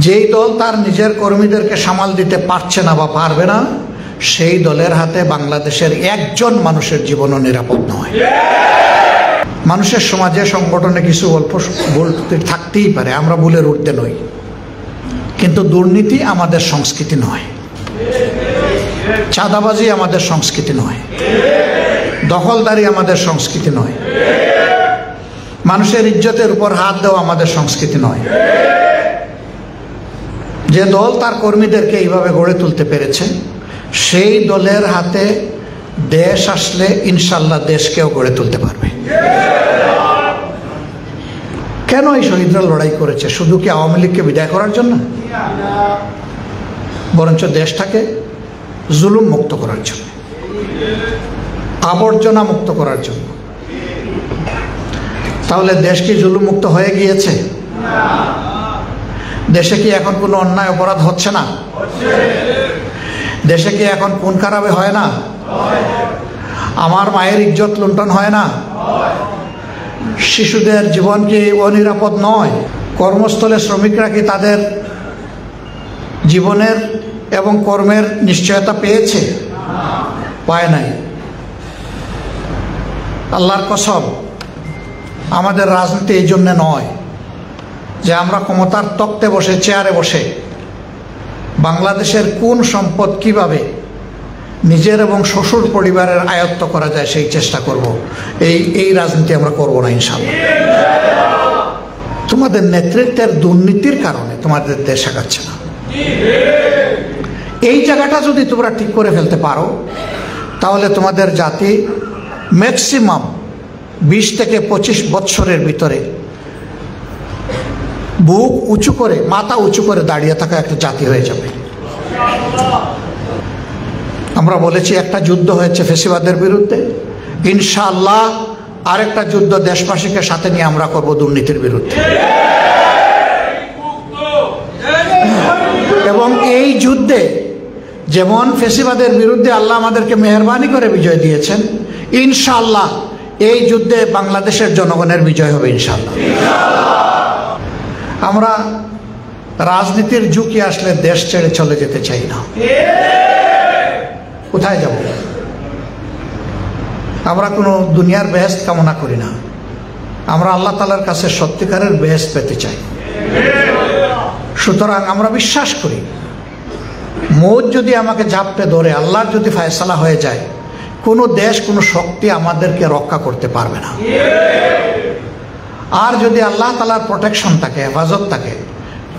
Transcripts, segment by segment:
যেই দল তার নিজের কর্মীদেরকে সামাল দিতে পারছে না বা পারবে না, সেই দলের হাতে বাংলাদেশের একজন মানুষের জীবনও নিরাপদ নয়। মানুষের সমাজে সংগঠনে কিছু অল্প ভুল থাকতেই পারে, আমরা ভুলের ঊর্ধ্বে নই, কিন্তু দুর্নীতি আমাদের সংস্কৃতি নয়, চাঁদাবাজি আমাদের সংস্কৃতি নয়, দখলদারি আমাদের সংস্কৃতি নয়, মানুষের ইজ্জতের উপর হাত দেওয়া আমাদের সংস্কৃতি নয়। যে দল তার কর্মীদেরকে এইভাবে গড়ে তুলতে পেরেছে, সেই দলের হাতে দেশ আসলে ইনশাল্লাহ দেশকেও গড়ে তুলতে পারবে। কেন এই শহীদরা লড়াই করেছে? শুধু কি আওয়ামী লীগকে বিদায় করার জন্য? বরঞ্চ দেশটাকে জুলুম মুক্ত করার জন্য, আবর্জনা মুক্ত করার জন্য। তাহলে দেশ কি জুলুম মুক্ত হয়ে গিয়েছে? দেশে কি এখন কোনো অন্যায় অপরাধ হচ্ছে না? দেশে কি এখন খুন খারাপি হয় না? আমার মায়ের ইজ্জত লুণ্ঠন হয় না? শিশুদের জীবন কি অনিরাপদ নয়? কর্মস্থলে শ্রমিকরা কি তাদের জীবনের এবং কর্মের নিশ্চয়তা পেয়েছে? পায় নাই। আল্লাহর কসম, আমাদের রাজনীতি এই জন্যে নয় যে আমরা ক্ষমতার তক্তে বসে, চেয়ারে বসে বাংলাদেশের কোন সম্পদ কিভাবে নিজের এবং শ্বশুর পরিবারের আয়ত্ত করা যায় সেই চেষ্টা করব। এই রাজনীতি আমরা করব না ইনশাআল্লাহ। তোমাদের নেতৃত্বের দুর্নীতির কারণে তোমাদের দেশ আগাচ্ছে না। এই জায়গাটা যদি তোমরা ঠিক করে ফেলতে পারো, তাহলে তোমাদের জাতি ম্যাক্সিমাম 20 থেকে 25 বৎসরের ভিতরে বুক উঁচু করে, মাথা উঁচু করে দাঁড়িয়ে থাকা একটা জাতি হয়ে যাবে। আমরা বলেছি একটা যুদ্ধ হয়েছে ফ্যাসিবাদের বিরুদ্ধে, ইনশাআল্লাহ আরেকটা যুদ্ধ দেশবাসীকে সাথে নিয়ে আমরা করব দুর্নীতির বিরুদ্ধে। এবং এই যুদ্ধে যেমন ফ্যাসিবাদের বিরুদ্ধে আল্লাহ আমাদেরকে মেহেরবানি করে বিজয় দিয়েছেন, ইনশাআল্লাহ এই যুদ্ধে বাংলাদেশের জনগণের বিজয় হবে ইনশাআল্লাহ। আমরা রাজনীতির ঝুঁকি আসলে দেশ ছেড়ে চলে যেতে চাই না। কোথায় যাব? আমরা কোনো দুনিয়ার বেহেশত কামনা করি না, আমরা আল্লাহ তাআলার কাছে সত্যিকারের বেহেশত পেতে চাই। সুতরাং আমরা বিশ্বাস করি, মৌত যদি আমাকে ঝাপটে ধরে, আল্লাহর যদি ফয়সালা হয়ে যায়, কোনো দেশ, কোনো শক্তি আমাদেরকে রক্ষা করতে পারবে না। আর যদি আল্লাহ তাআলার প্রোটেকশন থাকে, হেফাজত থাকে,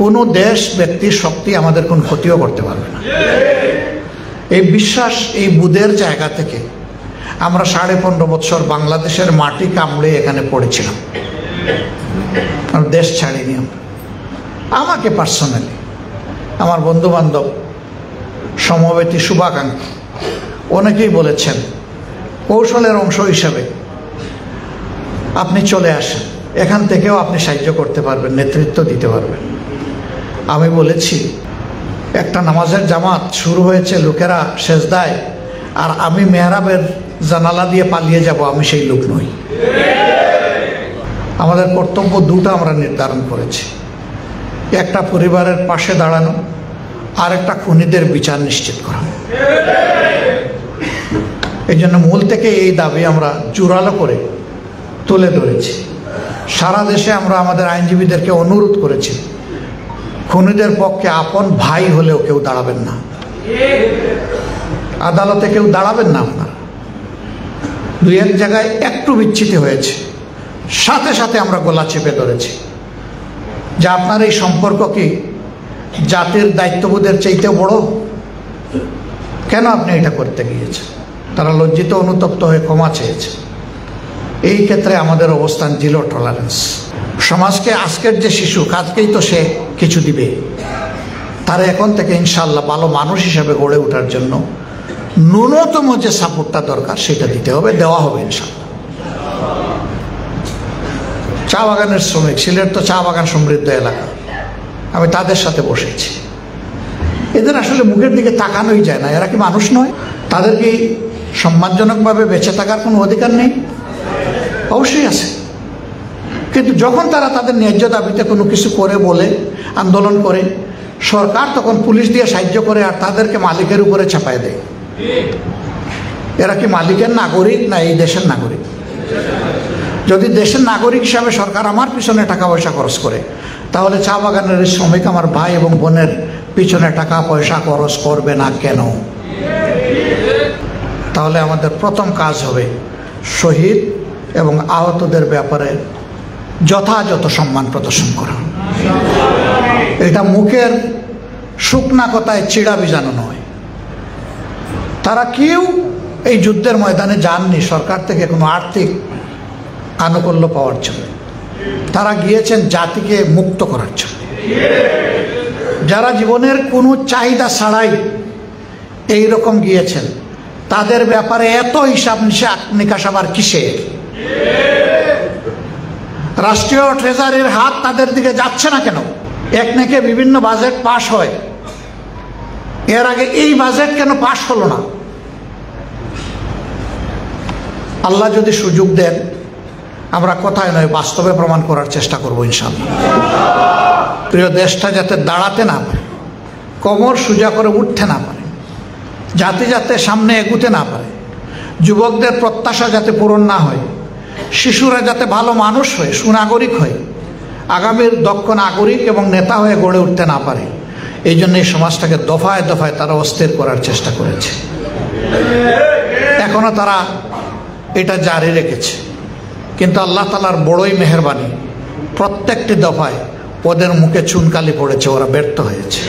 কোনো দেশ, ব্যক্তির শক্তি আমাদের কোনো ক্ষতিও করতে পারবে না। এই বিশ্বাস, এই বুদের জায়গা থেকে আমরা 15.5 বছর বাংলাদেশের মাটি কামড়ে এখানে পড়েছিলাম, দেশ ছাড়িনি আমরা। আমাকে পার্সোনালি, আমার বন্ধু বান্ধব, সমবেতী, শুভাকাঙ্ক্ষী অনেকেই বলেছেন কৌশলের অংশ হিসাবে আপনি চলে আসেন, এখান থেকেও আপনি সাহায্য করতে পারবেন, নেতৃত্ব দিতে পারবেন। আমি বলেছি, একটা নামাজের জামাত শুরু হয়েছে, লোকেরা সেজদায়, আর আমি মেহরাবের জানালা দিয়ে পালিয়ে যাব, আমি সেই লোক নই। আমাদের কর্তব্য দুটো আমরা নির্ধারণ করেছি, একটা পরিবারের পাশে দাঁড়ানো, আর একটা খুনিদের বিচার নিশ্চিত করা। এই জন্য মূল থেকে এই দাবি আমরা জোরালো করে তুলে ধরেছি। সারা দেশে আমরা আমাদের আইনজীবীদেরকে অনুরোধ করেছি, খুনিদের পক্ষে আপন ভাই হলেও কেউ দাঁড়াবেন না, আদালতে কেউ দাঁড়াবেন না। আপনারা 2-1 জায়গায় একটু বিচ্ছিতি হয়েছে, সাথে সাথে আমরা গলা চেপে ধরেছি যে আপনার এই সম্পর্ক কি জাতির দায়িত্ববোধের চাইতে বড়? কেন আপনি এটা করতে গিয়েছেন? তারা লজ্জিত, অনুতপ্ত হয়ে ক্ষমা চেয়েছে। এই ক্ষেত্রে আমাদের অবস্থান জিরো টলারেন্স। সমাজকে, আজকের যে শিশু, কাজকেই তো সে কিছু দিবে, তারা এখন থেকে ইনশাআল্লাহ ভালো মানুষ হিসাবে গড়ে ওঠার জন্য ন্যূনতম যে সাপোর্টটা দরকার সেটা দিতে হবে, দেওয়া হবে ইনশাআল্লাহ। চা বাগানের শ্রমিক, সিলেট তো চা বাগান সমৃদ্ধ এলাকা, আমি তাদের সাথে বসেছি। এদের আসলে মুখের দিকে তাকানোই যায় না। এরা কি মানুষ নয়? তাদের কি সম্মানজনকভাবে বেঁচে থাকার কোনো অধিকার নেই? অবশ্যই আছে। কিন্তু যখন তারা তাদের ন্যায্য দাবিতে কোনো কিছু করে, বলে, আন্দোলন করে, সরকার তখন পুলিশ দিয়ে সাহায্য করে আর তাদেরকে মালিকের উপরে চাপায় দেয়। এরা কি মালিকের নাগরিক না এই দেশের নাগরিক? যদি দেশের নাগরিক হিসাবে সরকার আমার পিছনে টাকা পয়সা খরচ করে, তাহলে চা বাগানের শ্রমিক আমার ভাই এবং বোনের পিছনে টাকা পয়সা খরচ করবে না কেন? তাহলে আমাদের প্রথম কাজ হবে শহীদ এবং আহতদের ব্যাপারে যথাযথ সম্মান প্রদর্শন করা। এটা মুখের শুকনা কথায় চিড়া বিজানো নয়। তারা কেউ এই যুদ্ধের ময়দানে যাননি সরকার থেকে কোনো আর্থিক আনুকূল্য পাওয়ার জন্য, তারা গিয়েছেন জাতিকে মুক্ত করার জন্য। যারা জীবনের কোনো চাহিদা ছাড়াই এই রকম গিয়েছেন, তাদের ব্যাপারে এত হিসাব নিকাশ আবার কিসের? রাষ্ট্রীয় ট্রেজারির হাত তাদের দিকে যাচ্ছে না কেন? একনেকে বিভিন্ন বাজেট পাশ হয়, এর আগে এই বাজেট কেন পাশ হলো না? আল্লাহ যদি সুযোগ দেন, আমরা কথায় নয় বাস্তবে প্রমাণ করার চেষ্টা করবো ইনশাআল্লাহ। প্রিয় দেশটা যাতে দাঁড়াতে না পারে, কোমর সোজা করে উঠতে না পারে, জাতি যাতে সামনে এগুতে না পারে, যুবকদের প্রত্যাশা যাতে পূরণ না হয়, শিশুরা যাতে ভালো মানুষ হয়, সুনাগরিক হয়, আগামীর দক্ষ নাগরিক এবং নেতা হয়ে গড়ে উঠতে না পারে, এই জন্য এই সমাজটাকে দফায় দফায় তারা অস্থির করার চেষ্টা করেছে। এখনো তারা এটা জারি রেখেছে, কিন্তু আল্লাহ তাআলার বড়ই মেহেরবানি, প্রত্যেকটি দফায় ওদের মুখে চুনকালি পড়েছে, ওরা ব্যর্থ হয়েছে।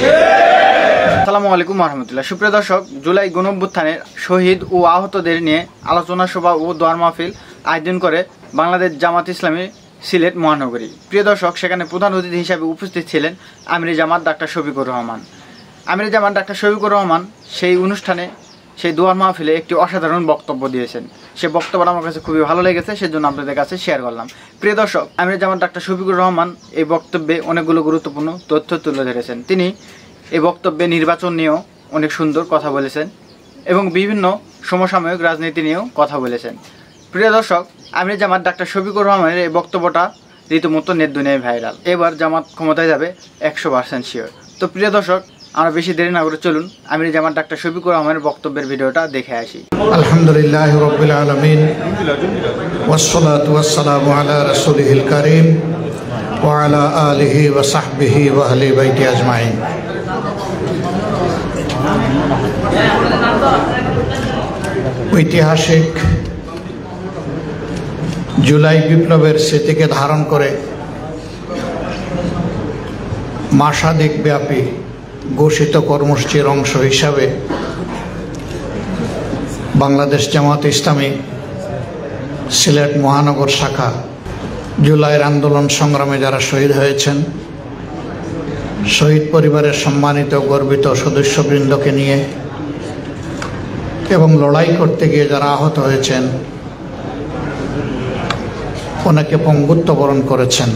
আসসালামু আলাইকুম রহমতুল্লাহ। সুপ্রিয় দর্শক, জুলাই গণঅভ্যুত্থানের শহীদ ও আহতদের নিয়ে আলোচনা সভা ও দোয়ার মাহফিল আয়োজন করে বাংলাদেশ জামাত ইসলামী সিলেট মহানগরী। প্রিয় দর্শক, সেখানে প্রধান অতিথি হিসাবে উপস্থিত ছিলেন আমিরে জামাত ডাক্তার শফিকুর রহমান। আমিরে জামাত ডাক্তার শফিকুর রহমান সেই অনুষ্ঠানে, সেই দোয়ার মাহফিলে একটি অসাধারণ বক্তব্য দিয়েছেন। সে বক্তব্যটা আমার কাছে খুবই ভালো লেগেছে, সেজন্য আপনাদের কাছে শেয়ার করলাম। প্রিয় দর্শক, আমিরে জামাত ডাক্তার শফিকুর রহমান এই বক্তব্যে অনেকগুলো গুরুত্বপূর্ণ তথ্য তুলে ধরেছেন। তিনি এই বক্তব্যে নির্বাচন নিয়েও অনেক সুন্দর কথা বলেছেন এবং বিভিন্ন সমসাময়িক রাজনীতি নিয়েও কথা বলেছেন। প্রিয় দর্শক, আমিরে জামাত ডাক্তার শফিকুর রহমানের এই বক্তব্যটা রীতিমতো নেট দুনিয়ায় ভাইরাল। এবার জামাত ক্ষমতায় যাবে 100% শিওর। তো প্রিয় দর্শক, আমরা বেশি দেরি না করে চলুন আমিরে জামাত ডাক্তার শফিকুর রহমানের বক্তব্যের ভিডিওটা দেখে আসি। আলহামদুলিল্লাহি রাব্বিল আলামিন ওয়াসসালাতু ওয়াসসালামু আলা রাসূলিহিল কারীম ওয়া আলা আলিহি ওয়া সাহবিহি ওয়া আহলি বাইতি আজমাইন। ঐতিহাসিক জুলাই বিপ্লবের স্মৃতিকে ধারণ করে মাসাদিক ব্যাপী ঘোষিত কর্মসূচির অংশ হিসাবে বাংলাদেশ জামাত ইসলামী সিলেট মহানগর শাখা জুলাইয়ের আন্দোলন সংগ্রামে যারা শহীদ হয়েছেন, শহীদ পরিবারের সম্মানিত গর্বিত সদস্যবৃন্দকে নিয়ে এবং লড়াই করতে গিয়ে যারা আহত হয়েছেন, অনেকে পঙ্গুত্ব বরণ করেছেন,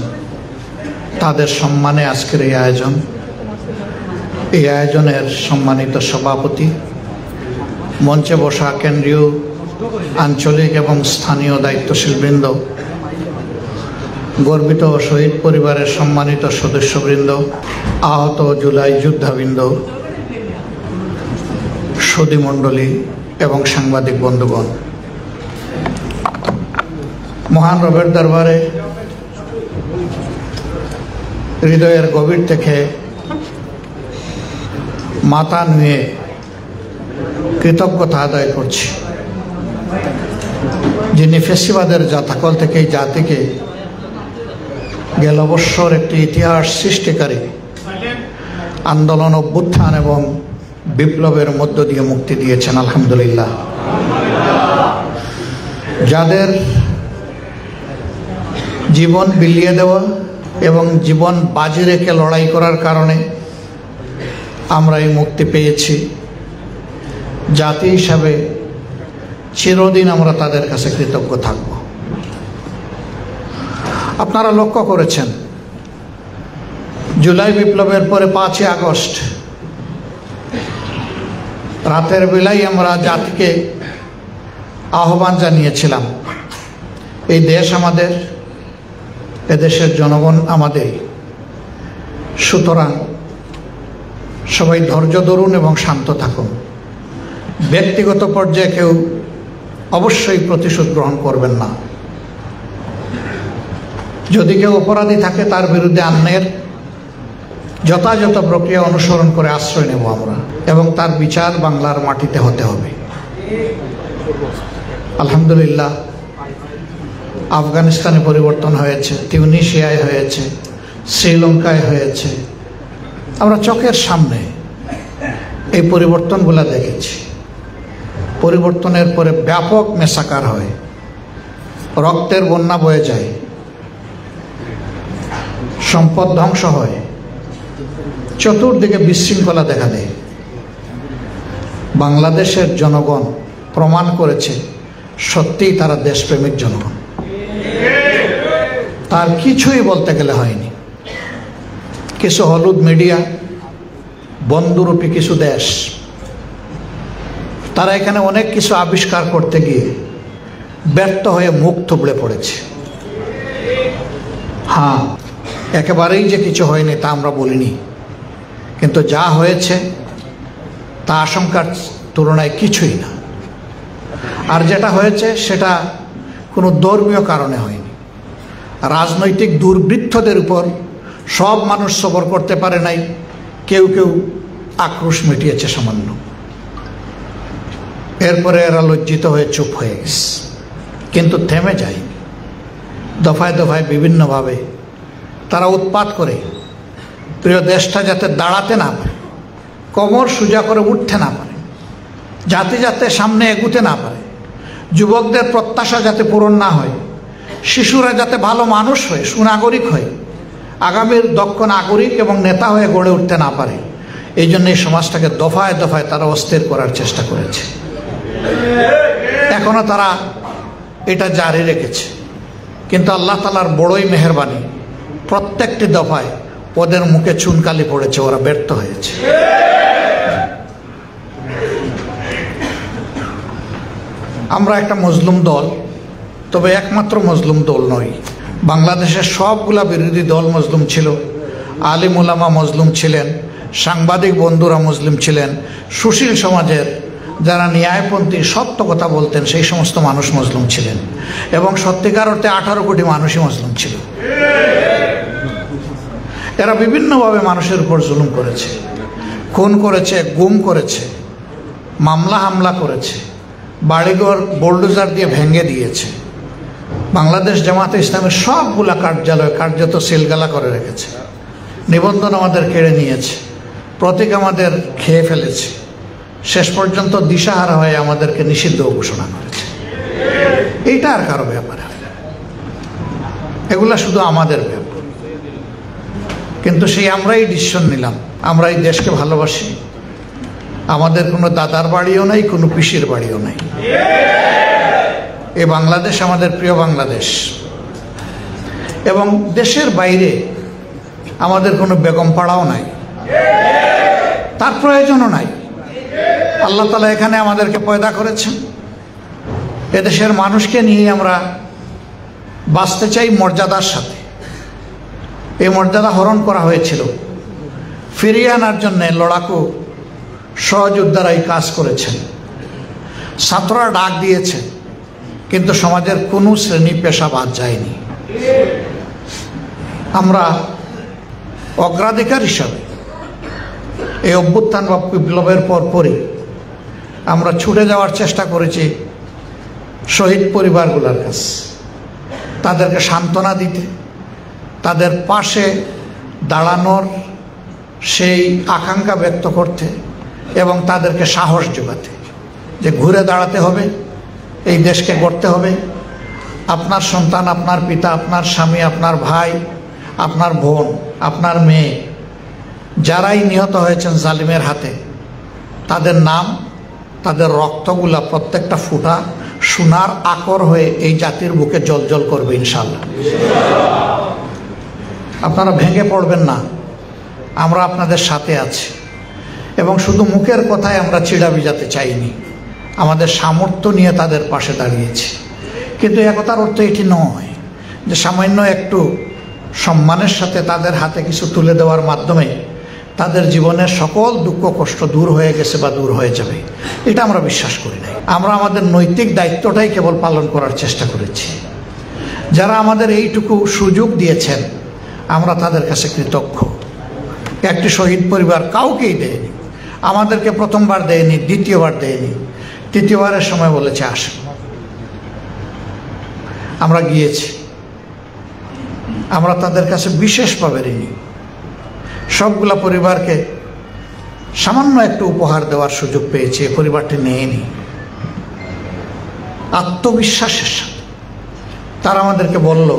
তাদের সম্মানে আজকের এই আয়োজন। এই আয়োজনের সম্মানিত সভাপতি, মঞ্চে বসা কেন্দ্রীয়, আঞ্চলিক এবং স্থানীয় দায়িত্বশীল বৃন্দ, গর্বিত শহীদ পরিবারের সম্মানিত সদস্যবৃন্দ, আহত জুলাই যোদ্ধাবৃন্দ, সুধীমণ্ডলী এবং সাংবাদিক বন্ধুগণ, মহান রবের দরবারে হৃদয়ের গভীর থেকে মাথা নুয়ে কৃতজ্ঞতা আদায় করছি, যিনি ফেসিবাদের জাতাকল থেকে এই জাতিকে গেল বৎসর একটি ইতিহাস সৃষ্টিকারী আন্দোলন, অভ্যুত্থান এবং বিপ্লবের মধ্য দিয়ে মুক্তি দিয়েছেন। আলহামদুলিল্লাহ। যাদের জীবন বিলিয়ে দেওয়া এবং জীবন বাজি রেখে লড়াই করার কারণে আমরা এই মুক্তি পেয়েছি, জাতি হিসাবে চিরদিন আমরা তাদের কাছে কৃতজ্ঞ থাকব। আপনারা লক্ষ্য করেছেন, জুলাই বিপ্লবের পরে 5ই আগস্ট রাতের বেলায় আমরা জাতিকে আহ্বান জানিয়েছিলাম, এই দেশ আমাদের, এদেশের জনগণ আমাদের, সুতরাং সবাই ধৈর্য ধরুন এবং শান্ত থাকুন। ব্যক্তিগত পর্যায়ে কেউ অবশ্যই প্রতিশোধ গ্রহণ করবেন না। যদি কেউ অপরাধী থাকে তার বিরুদ্ধে আইনের যথাযথ প্রক্রিয়া অনুসরণ করে আশ্রয় নেব আমরা, এবং তার বিচার বাংলার মাটিতে হতে হবে। আলহামদুলিল্লাহ, আফগানিস্তানে পরিবর্তন হয়েছে, তিউনিশিয়ায় হয়েছে, শ্রীলঙ্কায় হয়েছে। আমরা চোখের সামনে এই পরিবর্তনগুলো দেখেছি। পরিবর্তনের পরে ব্যাপক মেসাকার হয়, রক্তের বন্যা বয়ে যায়, সম্পদ ধ্বংস হয়, চতুর্দিকে বিশৃঙ্খলা দেখা দেয়। বাংলাদেশের জনগণ প্রমাণ করেছে সত্যিই তারা দেশপ্রেমিক জনগণ। তার কিছুই বলতে গেলে হয়নি। কিছু হলুদ মিডিয়া, বন্ধুরূপী কিছু দেশ, তারা এখানে অনেক কিছু আবিষ্কার করতে গিয়ে ব্যর্থ হয়ে মুখ থুবড়ে পড়েছে। হ্যাঁ, একেবারেই যে কিছু হয়নি তা আমরা বলিনি, কিন্তু যা হয়েছে তা আশঙ্কার তুলনায় কিছুই না। আর যেটা হয়েছে সেটা কোনো ধর্মীয় কারণে হয়নি, রাজনৈতিক দুর্বৃত্তদের উপর সব মানুষ সবর করতে পারে নাই, কেউ কেউ আক্রোশ মিটিয়েছে সামান্য। এরপরে এরা লজ্জিত হয়ে চুপ হয়ে গেছে, কিন্তু থেমে যায়নি। দফায় দফায় বিভিন্নভাবে তারা উৎপাত করে প্রিয় দেশটা যাতে দাঁড়াতে না পারে, কোমর সোজা করে উঠতে না পারে, জাতি যাতে সামনে এগুতে না পারে, যুবকদের প্রত্যাশা যাতে পূরণ না হয়, শিশুরা যাতে ভালো মানুষ হয়, সুনাগরিক হয়, আগামীর দক্ষ নাগরিক এবং নেতা হয়ে গড়ে উঠতে না পারে, এই জন্য এই সমাজটাকে দফায় দফায় তারা অস্থির করার চেষ্টা করেছে। এখনো তারা এটা জারি রেখেছে, কিন্তু আল্লাহ তাআলার বড়ই মেহেরবানি, প্রত্যেকটি দফায় ওদের মুখে চুনকালি পড়েছে, ওরা ব্যর্থ হয়েছে। আমরা একটা মজলুম দল, তবে একমাত্র মজলুম দল নই। বাংলাদেশের সবগুলা বিরোধী দল মজলুম ছিল, আলিম উলামা মজলুম ছিলেন, সাংবাদিক বন্ধুরা মুসলিম ছিলেন, সুশীল সমাজের যারা ন্যায়পন্থী সত্য কথা বলতেন সেই সমস্ত মানুষ মজলুম ছিলেন, এবং সত্যিকার অর্থে 18 কোটি মানুষই মজলুম ছিল। এরা বিভিন্নভাবে মানুষের উপর জুলুম করেছে, খুন করেছে, গুম করেছে, মামলা হামলা করেছে, বাড়িঘর বোলডোজার দিয়ে ভেঙে দিয়েছে। বাংলাদেশ জামাতে ইসলামের সবগুলা কার্যালয় কার্যত সিলগালা করে রেখেছে, নিবন্ধন আমাদের কেড়ে নিয়েছে, প্রতীক আমাদের খেয়ে ফেলেছে, শেষ পর্যন্ত দিশাহারা হয়ে আমাদেরকে নিষিদ্ধ ঘোষণা করেছে। এইটা আর কারো ব্যাপার, এগুলা শুধু আমাদের ব্যাপার। কিন্তু সেই আমরাই ডিসিশন নিলাম, আমরা এই দেশকে ভালোবাসি, আমাদের কোনো দাদার বাড়িও নাই, কোনো পিসির বাড়িও নাই। এই বাংলাদেশ আমাদের প্রিয় বাংলাদেশ, এবং দেশের বাইরে আমাদের কোনো বেগম পাড়াও নাই, তার প্রয়োজনও নাই। আল্লাহ তাআলা এখানে আমাদেরকে পয়দা করেছেন, এদেশের মানুষকে নিয়ে আমরা বাঁচতে চাই মর্যাদার সাথে। এই মর্যাদা হরণ করা হয়েছিল, ফিরিয়ে আনার জন্যে লড়াকু সহযোদ্ধারাই কাজ করেছেন, ছাত্ররা ডাক দিয়েছে, কিন্তু সমাজের কোনো শ্রেণী পেশা বাদ যায়নি। আমরা অগ্রাধিকার হিসাবে এই অভ্যুত্থান বা বিপ্লবের পরপরই আমরা ছুটে যাওয়ার চেষ্টা করেছি শহীদ পরিবারগুলোর কাছে, তাদেরকে সান্ত্বনা দিতে, তাদের পাশে দাঁড়ানোর সেই আকাঙ্ক্ষা ব্যক্ত করতে, এবং তাদেরকে সাহস যোগাতে যে ঘুরে দাঁড়াতে হবে, এই দেশকে গড়তে হবে। আপনার সন্তান, আপনার পিতা, আপনার স্বামী, আপনার ভাই, আপনার বোন, আপনার মেয়ে, যারাই নিহত হয়েছেন জালিমের হাতে, তাদের নাম, তাদের রক্তগুলা প্রত্যেকটা ফুটা সোনার আকর হয়ে এই জাতির বুকে জ্বলজ্বল করবে ইনশাআল্লাহ। আপনারা ভেঙে পড়বেন না, আমরা আপনাদের সাথে আছি। এবং শুধু মুখের কথায় আমরা চিড়া ভিজাতে চাইনি, আমাদের সামর্থ্য নিয়ে তাদের পাশে দাঁড়িয়েছি। কিন্তু একথার অর্থ এটি নয় যে সামান্য একটু সম্মানের সাথে তাদের হাতে কিছু তুলে দেওয়ার মাধ্যমে তাদের জীবনের সকল দুঃখ কষ্ট দূর হয়ে গেছে বা দূর হয়ে যাবে, এটা আমরা বিশ্বাস করি নাই। আমরা আমাদের নৈতিক দায়িত্বটাই কেবল পালন করার চেষ্টা করেছি। যারা আমাদের এইটুকু সুযোগ দিয়েছেন আমরা তাদের কাছে কৃতজ্ঞ। একটি শহীদ পরিবার কাউকেই দেয়নি, আমাদেরকে প্রথমবার দেয়নি, দ্বিতীয়বার দেয়নি, তৃতীয়বারের সময় বলেছে আসেন। আমরা গিয়েছি, আমরা তাদের কাছে বিশেষভাবে ঋণী। সবগুলা পরিবারকে সামান্য একটু উপহার দেওয়ার সুযোগ পেয়েছি, এই পরিবারটি নেয়নি। আত্মবিশ্বাসের সাথে তারা আমাদেরকে বলল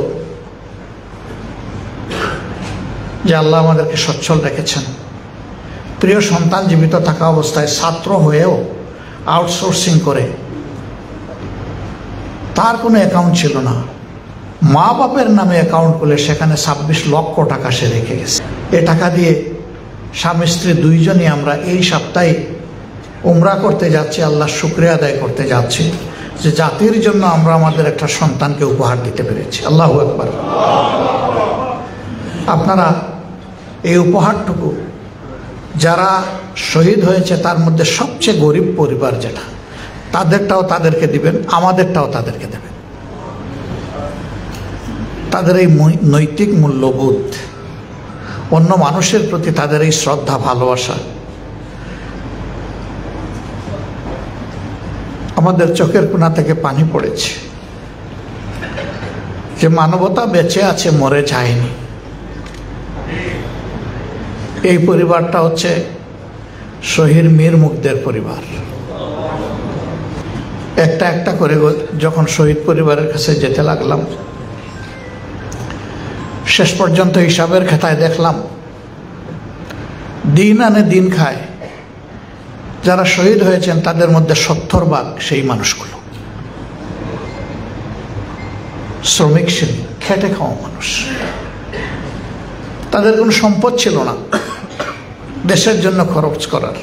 যে আল্লাহ আমাদেরকে সচ্ছল রেখেছেন। প্রিয় সন্তান জীবিত থাকা অবস্থায় ছাত্র হয়েও আউটসোর্সিং করে, তার কোনো অ্যাকাউন্ট ছিল না, মা বাপের নামে অ্যাকাউন্ট খুলে সেখানে 26 লক্ষ টাকা সে রেখে গেছে। এ টাকা দিয়ে স্বামী স্ত্রী দুইজনই আমরা এই সপ্তাহে উমরা করতে যাচ্ছি, আল্লাহর শুকরিয়া আদায় করতে যাচ্ছি যে জাতির জন্য আমরা আমাদের একটা সন্তানকে উপহার দিতে পেরেছি। আল্লাহু আকবার। আপনারা এই উপহারটুকু যারা শহীদ হয়েছে তার মধ্যে সবচেয়ে গরিব পরিবার যেটা, তাদেরটাও তাদেরকে দিবেন, আমাদেরটাও তাদেরকে দেবেন। তাদের এই নৈতিক মূল্যবোধ, অন্য মানুষের প্রতি তাদের এই শ্রদ্ধা ভালোবাসা আমাদের চোখের কোণা থেকে পানি পড়েছে যে মানবতা বেঁচে আছে, মরে যায়নি। এই পরিবারটা হচ্ছে শহীদ মীর মুগ্ধের পরিবার। একটা একটা করে যখন শহীদ পরিবারের কাছে যেতে লাগলাম, শেষ পর্যন্ত হিসাবের খাতায় দেখলাম দিন আনে দিন খায় যারা শহীদ হয়েছেন তাদের মধ্যে 70% সেই মানুষগুলো শ্রমিক শ্রেণী, খেটে খাওয়া মানুষ। তাদের কোনো সম্পদ ছিল না দেশের জন্য খরচ করার,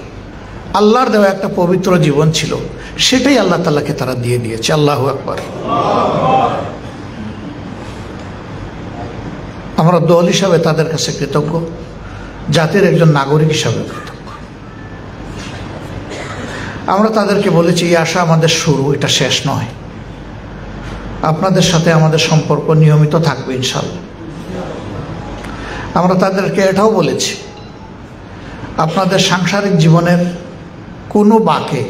আল্লাহর দেওয়া একটা পবিত্র জীবন ছিল, সেটাই আল্লাহ তাআলাকে তারা দিয়ে দিয়েছে। আল্লাহু আকবার। আমরা দল হিসাবে তাদের কাছে কৃতজ্ঞ, জাতির একজন নাগরিক হিসাবে কৃতজ্ঞ। আমরা তাদেরকে বলেছি এই আশা আমাদের শুরু, এটা শেষ নয়। আপনাদের সাথে আমাদের সম্পর্ক নিয়মিত থাকবে ইনশাআল্লাহ। আমরা তাদেরকে এটাও বলেছি আপনাদের সাংসারিক জীবনের কোনো বাঁকে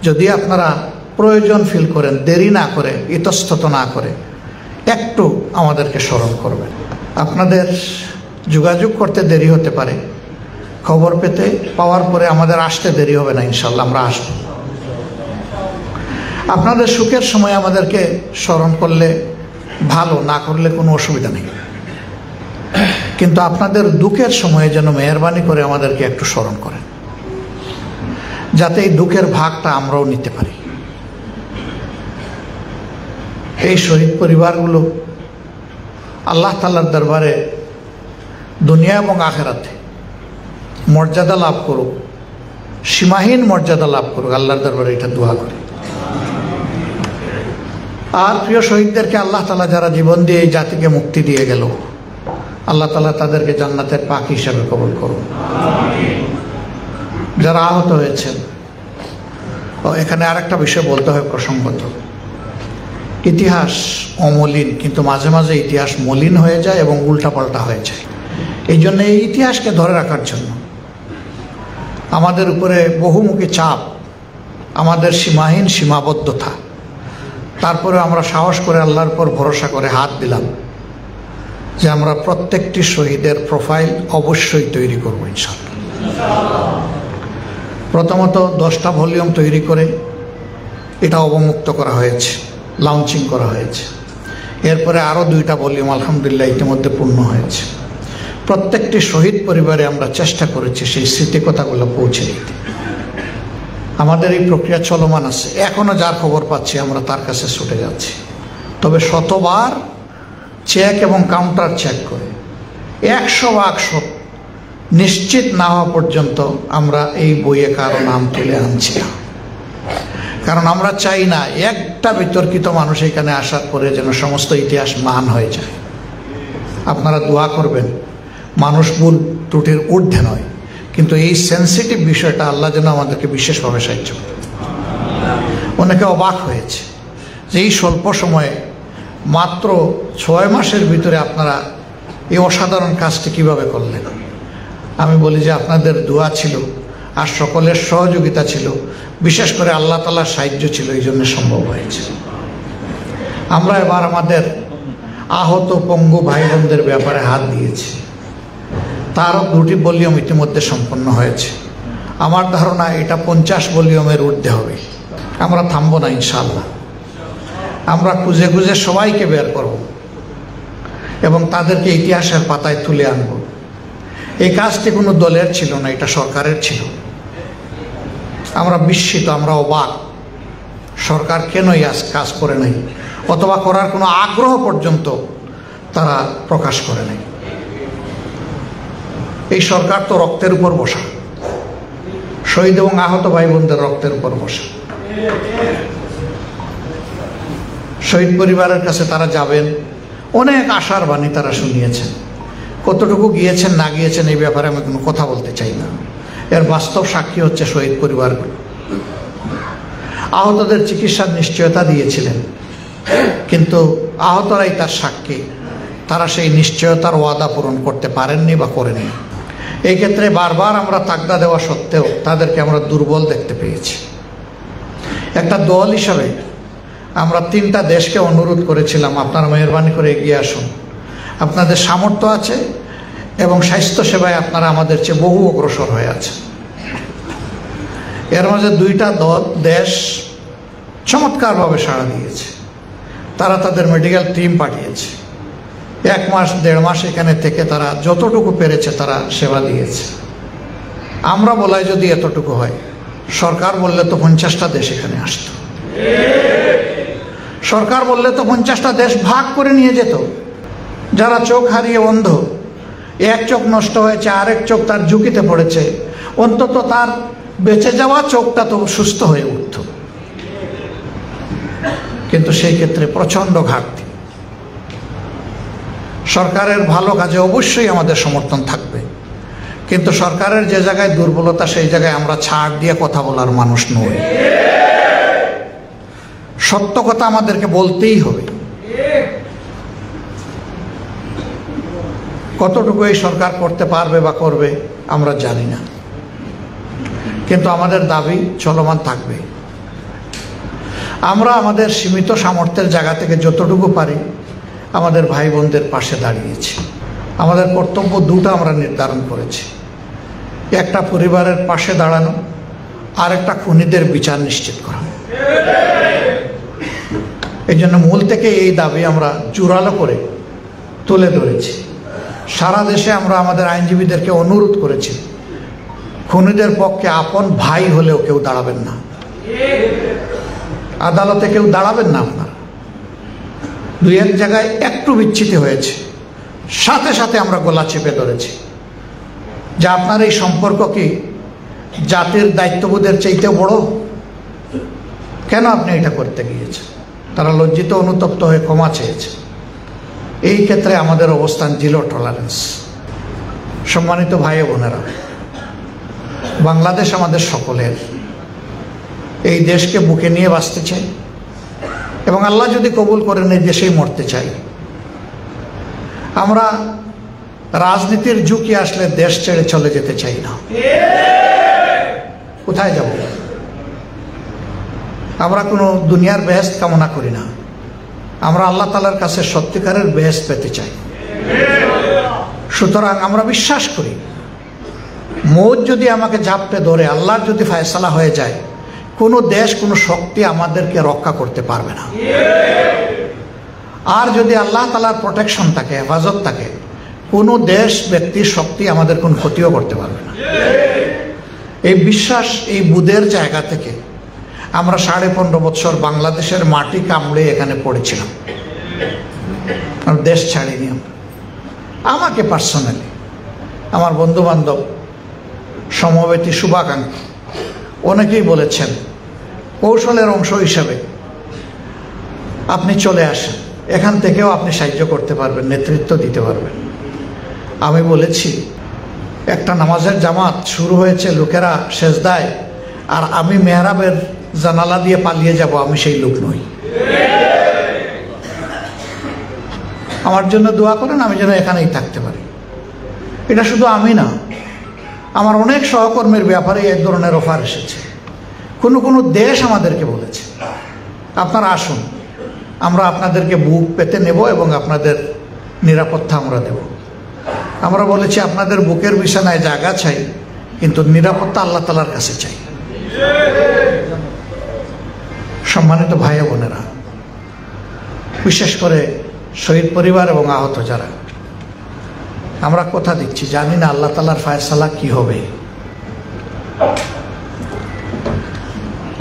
যদি আপনারা প্রয়োজন ফিল করেন, দেরি না করে, ইতস্তত না করে একটু আমাদেরকে স্মরণ করবেন। আপনাদের যোগাযোগ করতে দেরি হতে পারে, খবর পেতে পাওয়ার পরে আমাদের আসতে দেরি হবে না ইনশাল্লাহ, আমরা আসব। আপনাদের সুখের সময় আমাদেরকে স্মরণ করলে ভালো, না করলে কোনো অসুবিধা নেই, কিন্তু আপনাদের দুঃখের সময়ে যেন মেহেরবানি করে আমাদেরকে একটু স্মরণ করেন, যাতে এই দুঃখের ভাগটা আমরাও নিতে পারি। এই শহীদ পরিবারগুলো আল্লাহ তাআলার দরবারে দুনিয়া এবং আখিরাতে মর্যাদা লাভ করুক, সীমাহীন মর্যাদা লাভ করুক, আল্লাহর দরবারে এটা দোয়া করি। আর প্রিয় শহীদদেরকে আল্লাহ তাআলা যারা জীবন দিয়ে এই জাতিকে মুক্তি দিয়ে গেল, আল্লাহ তাআলা তাদেরকে জান্নাতের পাখি হিসাবে কবুল করুন। যারা আহত হয়েছেন, এখানে আরেকটা বিষয় বলতে হয় প্রসঙ্গত, ইতিহাস অমলিন, কিন্তু মাঝে মাঝে ইতিহাস মলিন হয়ে যায় এবং উল্টাপাল্টা হয়ে যায়। এই জন্য এই ইতিহাসকে ধরে রাখার জন্য আমাদের উপরে বহুমুখী চাপ, আমাদের সীমাহীন সীমাবদ্ধতা, তারপরে আমরা সাহস করে আল্লাহর উপর ভরসা করে হাত দিলাম যে আমরা প্রত্যেকটি শহীদের প্রোফাইল অবশ্যই তৈরি করবো ইনশাআল্লাহ। প্রথমত 10টা ভলিউম তৈরি করে এটা অবমুক্ত করা হয়েছে, লঞ্চিং করা হয়েছে। এরপরে আরও 2টা ভলিউম আলহামদুলিল্লাহ ইতিমধ্যে পূর্ণ হয়েছে। প্রত্যেকটি শহীদ পরিবারে আমরা চেষ্টা করেছি সেই স্মৃতিকথাগুলো পৌঁছে দিতে। আমাদের এই প্রক্রিয়া চলমান আছে, এখনও যার খবর পাচ্ছি আমরা তার কাছে ছুটে যাচ্ছি। তবে শতবার চেক এবং কাউন্টার চেক করে 100% নিশ্চিত না হওয়া পর্যন্ত আমরা এই বইয়ে কারো নাম তুলে আনছি না, কারণ আমরা চাই না একটা বিতর্কিত মানুষ এখানে আসার পরে যেন সমস্ত ইতিহাস মান হয়ে যায়। আপনারা দোয়া করবেন, মানুষ ভুল ত্রুটির ঊর্ধ্বে নয়, কিন্তু এই সেন্সিটিভ বিষয়টা আল্লাহ যেন আমাদেরকে বিশেষভাবে সাহায্য করে। অনেকে অবাক হয়েছে যে এই স্বল্প সময়ে মাত্র 6 মাসের ভিতরে আপনারা এই অসাধারণ কাজটি কিভাবে করলেন। আমি বলি যে আপনাদের দোয়া ছিল আর সকলের সহযোগিতা ছিল, বিশেষ করে আল্লাহ তাআলার সাহায্য ছিল, এই জন্য সম্ভব হয়েছে। আমরা এবার আমাদের আহত পঙ্গু ভাই বোনদের ব্যাপারে হাত দিয়েছি। তারও 2টি ভলিউম ইতিমধ্যে সম্পন্ন হয়েছে। আমার ধারণা এটা 50 ভলিউমের ঊর্ধ্বে হবে। আমরা থামবো না ইনশাআল্লাহ। আমরা খুঁজে খুঁজে সবাইকে বের করব এবং তাদেরকে ইতিহাসের পাতায় তুলে আনব। এই কাজটি কোনো দলের ছিল না, এটা সরকারের ছিল। আমরা বিস্মিত, আমরা অবাক, সরকার কেন এই কাজ করে নাই, অথবা করার কোনো আগ্রহ পর্যন্ত তারা প্রকাশ করে নাই। এই সরকার তো রক্তের উপর বসা, শহীদ এবং আহত ভাই বোনদের রক্তের উপর বসা। শহীদ পরিবারের কাছে তারা যাবেন, অনেক আশার বাণী তারা শুনিয়েছেন। কতটুকু গিয়েছেন না গিয়েছেন এই ব্যাপারে আমি কোনো কথা বলতে চাই না। এর বাস্তব সাক্ষী হচ্ছে শহীদ পরিবারগুলো। আহতদের চিকিৎসার নিশ্চয়তা দিয়েছিলেন, কিন্তু আহতরাই তার সাক্ষী, তারা সেই নিশ্চয়তার ওয়াদা পূরণ করতে পারেননি বা করেনি। এই ক্ষেত্রে বারবার আমরা তাগদা দেওয়া সত্ত্বেও তাদেরকে আমরা দুর্বল দেখতে পেয়েছি। একটা দল হিসাবে আমরা 3টা দেশকে অনুরোধ করেছিলাম, আপনারা মেহরবানি করে এগিয়ে আসুন। আপনাদের সামর্থ্য আছে এবং স্বাস্থ্যসেবায় আপনারা আমাদের চেয়ে বহু অগ্রসর হয়ে আছে। এর মাঝে 2টা দেশ চমৎকারভাবে সাড়া দিয়েছে। তারা তাদের মেডিকেল টিম পাঠিয়েছে। 1 মাস 1.5 মাস এখানে থেকে তারা যতটুকু পেরেছে তারা সেবা দিয়েছে। আমরা বলাই যদি এতটুকু হয়, সরকার বললে তো 50টা দেশ এখানে আসত। সরকার বললে তো 50টা দেশ ভাগ করে নিয়ে যেত। যারা চোখ হারিয়ে অন্ধ, এক চোখ নষ্ট হয়েছে, আরেক চোখ তার ঝুঁকিতে পড়েছে, অন্তত তার বেঁচে যাওয়া চোখটা তো সুস্থ হয়ে উঠত। কিন্তু সেই ক্ষেত্রে প্রচণ্ড ঘাটতি। সরকারের ভালো কাজে অবশ্যই আমাদের সমর্থন থাকবে, কিন্তু সরকারের যে জায়গায় দুর্বলতা সেই জায়গায় আমরা ছাড় দিয়ে কথা বলার মানুষ নই। সত্য কথা আমাদেরকে বলতেই হবে। কতটুকু এই সরকার করতে পারবে বা করবে আমরা জানি না, কিন্তু আমাদের দাবি চলমান থাকবে। আমরা আমাদের সীমিত সামর্থ্যের জায়গা থেকে যতটুকু পারি আমাদের ভাই বোনদের পাশে দাঁড়িয়েছি। আমাদের কর্তব্য 2টা আমরা নির্ধারণ করেছি, একটা পরিবারের পাশে দাঁড়ানো, আর একটা খুনিদের বিচার নিশ্চিত করা। এই জন্য মূল থেকে এই দাবি আমরা জোরালো করে তুলে ধরেছি। সারা দেশে আমরা আমাদের আইনজীবীদেরকে অনুরোধ করেছি, খুনিদের পক্ষে আপন ভাই হলেও কেউ দাঁড়াবেন না, আদালতে কেউ দাঁড়াবেন না। আপনারা 2-1 জায়গায় একটু বিচ্ছিতি হয়েছে, সাথে সাথে আমরা গলা চেপে ধরেছি যে আপনার এই সম্পর্ক কি জাতির দায়িত্ববোধের চাইতে বড়? কেন আপনি এটা করতে গিয়েছেন? তারা লজ্জিত অনুতপ্ত হয়ে ক্ষমা চেয়েছে। এই ক্ষেত্রে আমাদের অবস্থান জিরো টলারেন্স। সম্মানিত ভাই বোনেরা, বাংলাদেশ আমাদের সকলের। এই দেশকে বুকে নিয়ে বাঁচতে চাই এবং আল্লাহ যদি কবুল করেন এই দেশেই মরতে চাই। আমরা রাজনীতির ঝুঁকি আসলে দেশ ছেড়ে চলে যেতে চাই না। কোথায় যাব? আমরা কোনো দুনিয়ার বেহেশত কামনা করি না, আমরা আল্লাহ তাআলার কাছে সত্যিকারের বেহেশত পেতে চাই। সুতরাং আমরা বিশ্বাস করি মৌত যদি আমাকে ঝাপটে ধরে, আল্লাহর যদি ফয়সালা হয়ে যায়, কোনো দেশ কোনো শক্তি আমাদেরকে রক্ষা করতে পারবে না। আর যদি আল্লাহ তাআলার প্রোটেকশন থাকে, হেফাজত থাকে, কোনো দেশ ব্যক্তির শক্তি আমাদের কোনো ক্ষতিও করতে পারবে না। এই বিশ্বাস, এই বুদের জায়গা থেকে আমরা 15.5 বছর বাংলাদেশের মাটি কামড়ে এখানে পড়েছিলাম, দেশ ছাড়িনি। আমাকে পার্সোনালি, আমার বন্ধু বান্ধব, সমবেতী, শুভাকাঙ্ক্ষী অনেকেই বলেছেন কৌশলের অংশ হিসাবে আপনি চলে আসেন, এখান থেকেও আপনি সাহায্য করতে পারবেন, নেতৃত্ব দিতে পারবেন। আমি বলেছি একটা নামাজের জামাত শুরু হয়েছে, লোকেরা সেজদায়, আর আমি মেহরাবের জানালা দিয়ে পালিয়ে যাব, আমি সেই লোক নই। আমার জন্য দোয়া করেন, আমি যেন এখানেই থাকতে পারি। এটা শুধু আমি না, আমার অনেক সহকর্মীর ব্যাপারে এই ধরনের অফার এসেছে। কোনো কোনো দেশ আমাদেরকে বলেছে, আপনারা আসুন, আমরা আপনাদেরকে বুক পেতে নেব এবং আপনাদের নিরাপত্তা আমরা দেব। আমরা বলেছি, আপনাদের বুকের বিছানায় জায়গা চাই, কিন্তু নিরাপত্তা আল্লাহ তাআলার কাছে চাই। সম্মানিত ভাই বোনেরা, বিশেষ করে শহীদ পরিবার এবং আহত যারা, আমরা কথা দিচ্ছি, জানি না আল্লাহ তাআলার ফয়সালা কি হবে।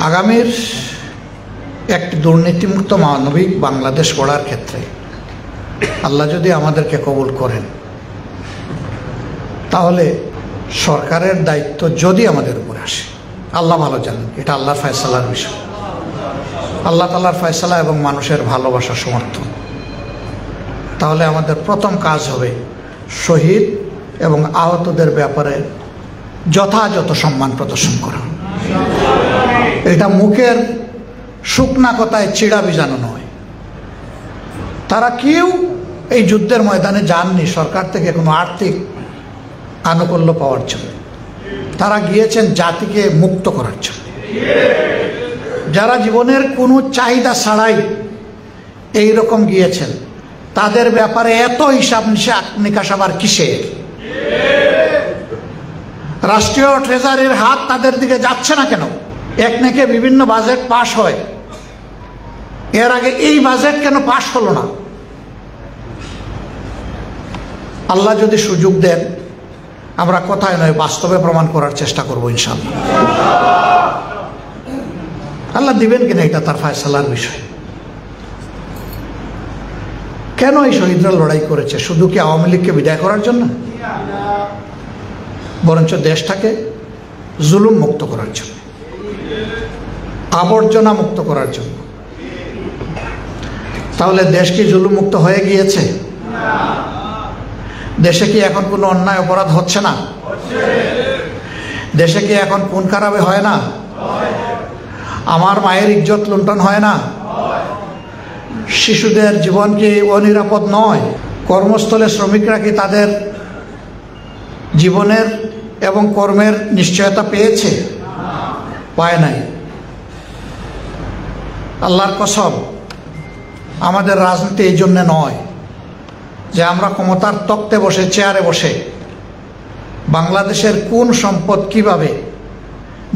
আগামীর একটি দুর্নীতিমুক্ত মানবিক বাংলাদেশ গড়ার ক্ষেত্রে আল্লাহ যদি আমাদেরকে কবুল করেন, তাহলে সরকারের দায়িত্ব যদি আমাদের উপরে আসে, আল্লাহ ভালো জানেন, এটা আল্লাহর ফয়সালার বিষয়। আল্লাহ তাআলার ফয়সালা এবং মানুষের ভালোবাসা সমর্থন। তাহলে আমাদের প্রথম কাজ হবে শহীদ এবং আহতদের ব্যাপারে যথাযথ সম্মান প্রদর্শন করা। এটা মুখের শুকনা কথায় চিড়া বিজানো নয়। তারা কেউ এই যুদ্ধের ময়দানে যাননি সরকার থেকে কোনো আর্থিক আনুকূল্য পাওয়ার জন্য, তারা গিয়েছেন জাতিকে মুক্ত করার জন্য। যারা জীবনের কোনো চাহিদা ছাড়াই এই রকম গিয়েছেন, তাদের ব্যাপারে এত হিসাব নিকাশ আবার কিসের? রাষ্ট্রীয় ট্রেজারির হাত তাদের দিকে যাচ্ছে না কেন? একনেকে বিভিন্ন বাজেট পাশ হয়, এর আগে এই বাজেট কেন পাশ হলো না? আল্লাহ যদি সুযোগ দেন, আমরা কথায় নয় বাস্তবে প্রমাণ করার চেষ্টা করব ইনশাআল্লাহ। আল্লাহ দিবেন কিনা এটা তার ফয়সালার বিষয়। কেন এই শহীদরা লড়াই করেছে? শুধু কি আওয়ামী লীগকে বিদায় করার জন্য? বরঞ্চ দেশটাকে জুলুম মুক্ত করার জন্য, আবর্জনা মুক্ত করার জন্য। তাহলে দেশ কি জুলুম মুক্ত হয়ে গিয়েছে? দেশে কি এখন কোনো অন্যায় অপরাধ হচ্ছে না? দেশে কি এখন খুন খারাপি হয় না? আমার মায়ের ইজ্জত লুণ্ঠন হয় না? শিশুদের জীবন কি অনিরাপদ নয়? কর্মস্থলে শ্রমিকরা কি তাদের জীবনের এবং কর্মের নিশ্চয়তা পেয়েছে? পায় নাই। আল্লাহর কসম, আমাদের রাজনীতি এই জন্যে নয় যে আমরা ক্ষমতার তক্তে বসে, চেয়ারে বসে বাংলাদেশের কোন সম্পদ কিভাবে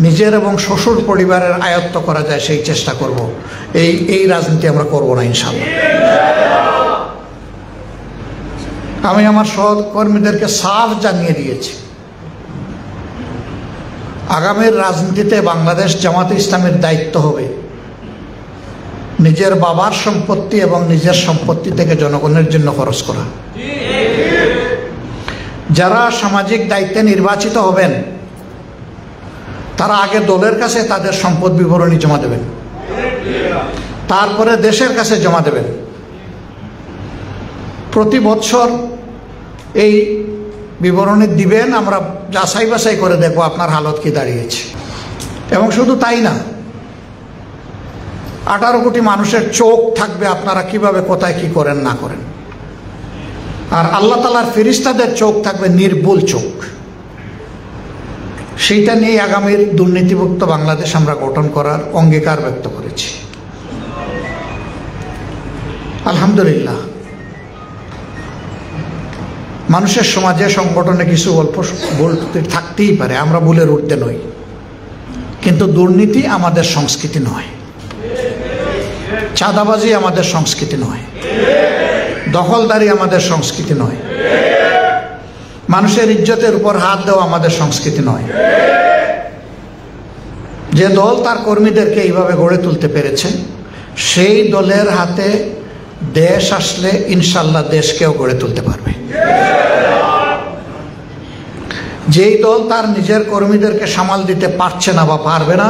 নিজের এবং শ্বশুর পরিবারের আয়ত্ত করা যায় সেই চেষ্টা করব। এই রাজনীতি আমরা করব না ইনশাআল্লাহ। আমি আমার সহকর্মীদেরকে সাফ জানিয়ে দিয়েছি, আগামীর রাজনীতিতে বাংলাদেশ জামাতে ইসলামের দায়িত্ব হবে নিজের বাবার সম্পত্তি এবং নিজের সম্পত্তি থেকে জনগণের জন্য খরচ করা। যারা সামাজিক দায়িত্বে নির্বাচিত হবেন, তারা আগে দলের কাছে তাদের সম্পদ বিবরণী জমা দেবেন, তারপরে দেশের কাছে জমা দেবেন। প্রতি বছর এই বিবরণী দিবেন, আমরা যাচাই বাছাই করে দেখব আপনার হালত কি দাঁড়িয়েছে। এবং শুধু তাই না, 18 কোটি মানুষের চোখ থাকবে আপনারা কিভাবে কোথায় কি করেন না করেন। আর আল্লাহ তাআলার ফেরেশতাদের চোখ থাকবে নির্ভুল চোখ। সেইটা নিয়ে আগামীর দুর্নীতিমুক্ত বাংলাদেশ আমরা গঠন করার অঙ্গীকার ব্যক্ত করেছি। আলহামদুলিল্লাহ, মানুষের সমাজে সংগঠনে কিছু অল্প ভুল থাকতেই পারে, আমরা ভুলের ঊর্ধ্বে নই, কিন্তু দুর্নীতি আমাদের সংস্কৃতি নয়, চাঁদাবাজি আমাদের সংস্কৃতি নয়, দখলদারি আমাদের সংস্কৃতি নয়, মানুষের ইজ্জতের উপর হাত দেওয়া আমাদের সংস্কৃতি নয়। যে দল তার কর্মীদেরকে এইভাবে গড়ে তুলতে পেরেছে, সেই দলের হাতে দেশ আসলে ইনশাল্লাহ দেশকেও গড়ে তুলতে পারবে। যেই দল তার নিজের কর্মীদেরকে সামাল দিতে পারছে না বা পারবে না,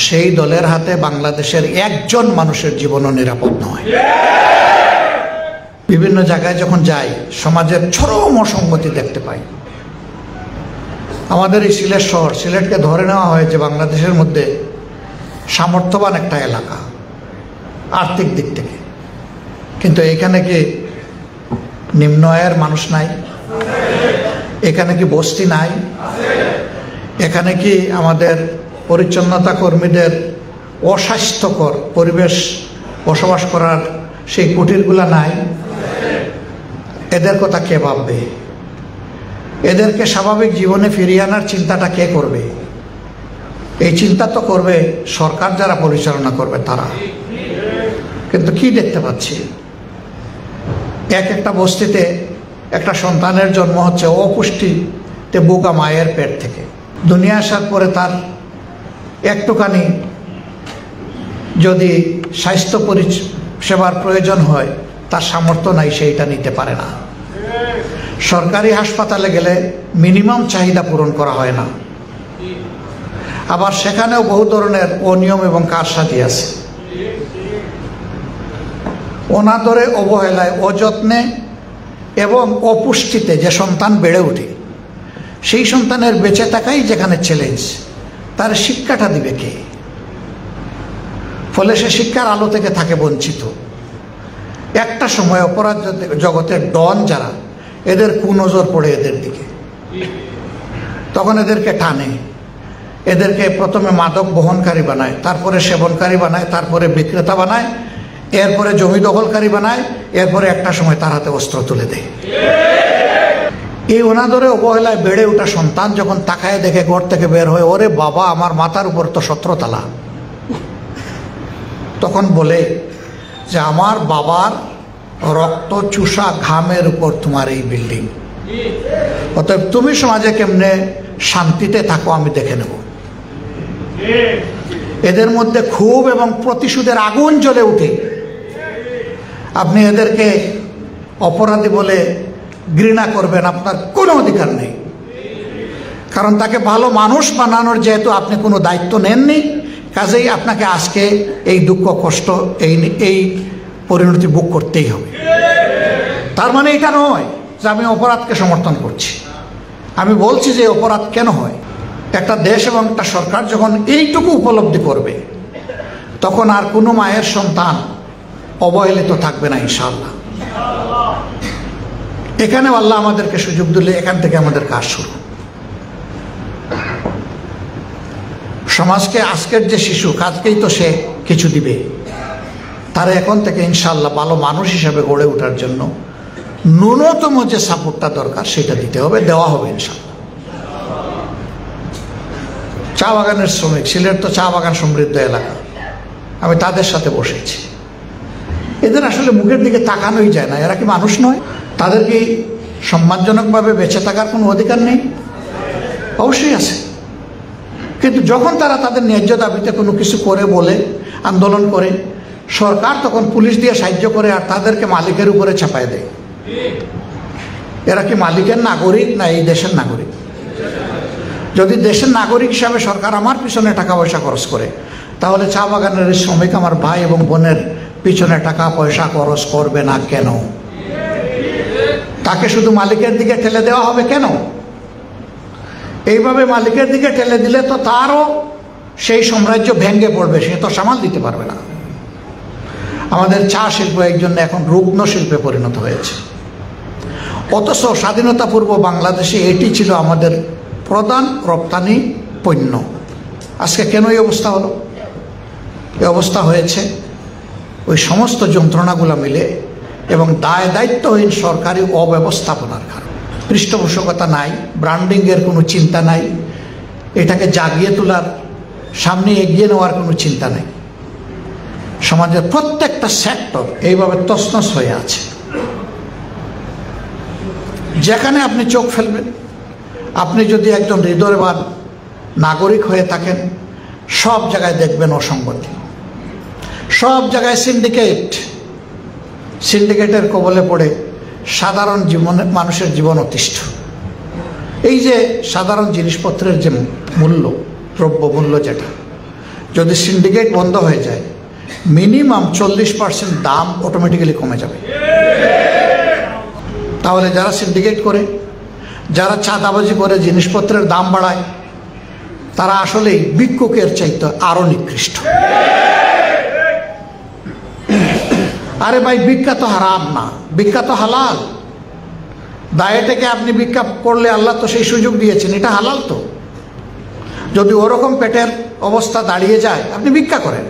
সেই দলের হাতে বাংলাদেশের একজন মানুষের জীবনও নিরাপদ নয়। বিভিন্ন জায়গায় যখন যাই, সমাজের চরম অসঙ্গতি দেখতে পাই। আমাদের এই সিলেট শহর, সিলেটকে ধরে নেওয়া হয় যে বাংলাদেশের মধ্যে সামর্থ্যবান একটা এলাকা আর্থিক দিক থেকে, কিন্তু এখানে কি নিম্ন আয়ের মানুষ নাই? এখানে কি বস্তি নাই? এখানে কি আমাদের পরিচ্ছন্নতা কর্মীদের অস্বাস্থ্যকর পরিবেশ বসবাস করার সেই কুটিরগুলা নাই? এদের কথা কে ভাববে? এদেরকে স্বাভাবিক জীবনে ফিরিয়ে আনার চিন্তাটা কে করবে? এই চিন্তা তো করবে সরকার যারা পরিচালনা করবে তারা। কিন্তু কি দেখতে পাচ্ছি, একটা বস্তিতে একটা সন্তানের জন্ম হচ্ছে অপুষ্টিতে বোকা মায়ের পেট থেকে। দুনিয়া আসার পরে তার একটুখানি যদি স্বাস্থ্য পরিষেবার প্রয়োজন হয়, তার সামর্থ্য নাই, সেইটা নিতে পারে না। সরকারি হাসপাতালে গেলে মিনিমাম চাহিদা পূরণ করা হয় না, আবার সেখানেও বহু ধরনের অনিয়ম এবং কারসাজি আছে। অনাদরে, অবহেলায়, অযত্নে এবং অপুষ্টিতে যে সন্তান বেড়ে ওঠে, সেই সন্তানের বেঁচে থাকাই যেখানে চ্যালেঞ্জ, তার শিক্ষাটা দিবে কে? ফলে সে শিক্ষার আলো থেকে থাকে বঞ্চিত। একটা সময় অপরাধ জগতের ডন যারা, এদের কুনজর পড়ে এদের দিকে, তখন এদেরকে টানে, এদেরকে প্রথমে মাদক বহনকারী বানায়, তারপরে সেবনকারী বানায়, তারপরে বিক্রেতা বানায়, এরপরে জমি দখলকারী বানায়, এরপরে একটা সময় তার হাতে অস্ত্র তুলে দেয়। এই অনাদরে অবহেলায় বেড়ে ওঠা সন্তান যখন তাকায় দেখে ঘর থেকে বের হয়ে, ওরে বাবা, আমার মাথার উপর তো 17 তলা, তখন বলে যে আমার বাবার রক্ত চুষা ঘামের উপর তোমার এই বিল্ডিং, অতএব তুমি সমাজে কেমনে শান্তিতে থাকো আমি দেখে নেব। এদের মধ্যে ক্ষোভ এবং প্রতিশোধের আগুন জ্বলে উঠে। আপনি এদেরকে অপরাধী বলে ঘৃণা করবেন, আপনার কোনো অধিকার নেই, কারণ তাকে ভালো মানুষ বানানোর যেহেতু আপনি কোনো দায়িত্ব নেননি, কাজেই আপনাকে আজকে এই দুঃখ কষ্ট, এই পরিণতি ভোগ করতেই হবে। তার মানে এটা নয় যে আমি অপরাধকে সমর্থন করছি। আমি বলছি যে অপরাধ কেন হয়। একটা দেশ এবং একটা সরকার যখন এইটুকু উপলব্ধি করবে, তখন আর কোনো মায়ের সন্তান অবহেলিত থাকবে না ইনশাআল্লাহ। এখানে আল্লাহ আমাদেরকে সুযোগ দিলে এখান থেকে আমাদের কাজ শুরু। সমাজকে আজকের যে শিশু, কাজকেই তো সে কিছু দিবে, তারা এখন থেকে ইনশাআল্লাহ ভালো মানুষ হিসাবে গড়ে ওঠার জন্য ন্যূনতম যে সাপোর্টটা দরকার সেটা দিতে হবে, দেওয়া হবে ইনশাআল্লাহ। চা বাগানের শ্রমিক, সিলেট তো চা বাগান সমৃদ্ধ এলাকা, আমি তাদের সাথে বসেছি। এদের আসলে মুখের দিকে তাকানোই যায় না। এরা কি মানুষ নয়? তাদের কি সম্মানজনকভাবে বেঁচে থাকার কোনো অধিকার নেই? অবশ্যই আছে। কিন্তু যখন তারা তাদের ন্যায্য দাবিতে কোনো কিছু করে, বলে, আন্দোলন করে, সরকার তখন পুলিশ দিয়ে সাহায্য করে আর তাদেরকে মালিকের উপরে চাপায় দেয়। এরা কি মালিকের নাগরিক না এই দেশের নাগরিক? যদি দেশের নাগরিক হিসাবে সরকার আমার পিছনে টাকা পয়সা খরচ করে, তাহলে চা বাগানের শ্রমিক আমার ভাই এবং বোনের পিছনে টাকা পয়সা খরচ করবে না কেন? তাকে শুধু মালিকের দিকে ঠেলে দেওয়া হবে কেন? এইভাবে মালিকের দিকে ঠেলে দিলে তো তারও সেই সাম্রাজ্য ভেঙে পড়বে, সে তো সামাল দিতে পারবে না। আমাদের চা শিল্প একজন এখন রুগ্ন শিল্পে পরিণত হয়েছে, অথচ স্বাধীনতা পূর্ব বাংলাদেশে এটি ছিল আমাদের প্রধান রপ্তানি পণ্য। আজকে কেন এই অবস্থা হলো? এই অবস্থা হয়েছে ওই সমস্ত যন্ত্রণাগুলো মিলে এবং দায় দায়িত্বহীন সরকারি অব্যবস্থাপনার কারণে। পৃষ্ঠপোষকতা নাই, ব্র্যান্ডিংয়ের কোনো চিন্তা নাই, এটাকে জাগিয়ে তোলার, সামনে এগিয়ে নেওয়ার কোনো চিন্তা নেই। সমাজের প্রত্যেকটা সেক্টর এইভাবে তছনছ হয়ে আছে। যেখানে আপনি চোখ ফেলবেন, আপনি যদি একজন হৃদয়বান নাগরিক হয়ে থাকেন, সব জায়গায় দেখবেন অসঙ্গতি, সব জায়গায় সিন্ডিকেটের কবলে পড়ে সাধারণ মানুষের জীবন অতিষ্ঠ। এই যে সাধারণ জিনিসপত্রের যে মূল্য, দ্রব্য মূল্য, যেটা যদি সিন্ডিকেট বন্ধ হয়ে যায়, মিনিমাম 40% দাম অটোমেটিক্যালি কমে যাবে। তাহলে যারা সিন্ডিকেট করে, যারা চাঁদাবাজি করে জিনিসপত্রের দাম বাড়ায়, তারা আসলেই ভিক্ষুকের চাইতে আরো নিকৃষ্ট। আরে ভাই, ভিক্ষা তো হারাম না, ভিক্ষা তো হালাল। দায়ে থেকে আপনি ভিক্ষা করলে আল্লাহ তো সেই সুযোগ দিয়েছেন, এটা হালাল তো। যদি ওরকম পেটের অবস্থা দাঁড়িয়ে যায়, আপনি ভিক্ষা করেন।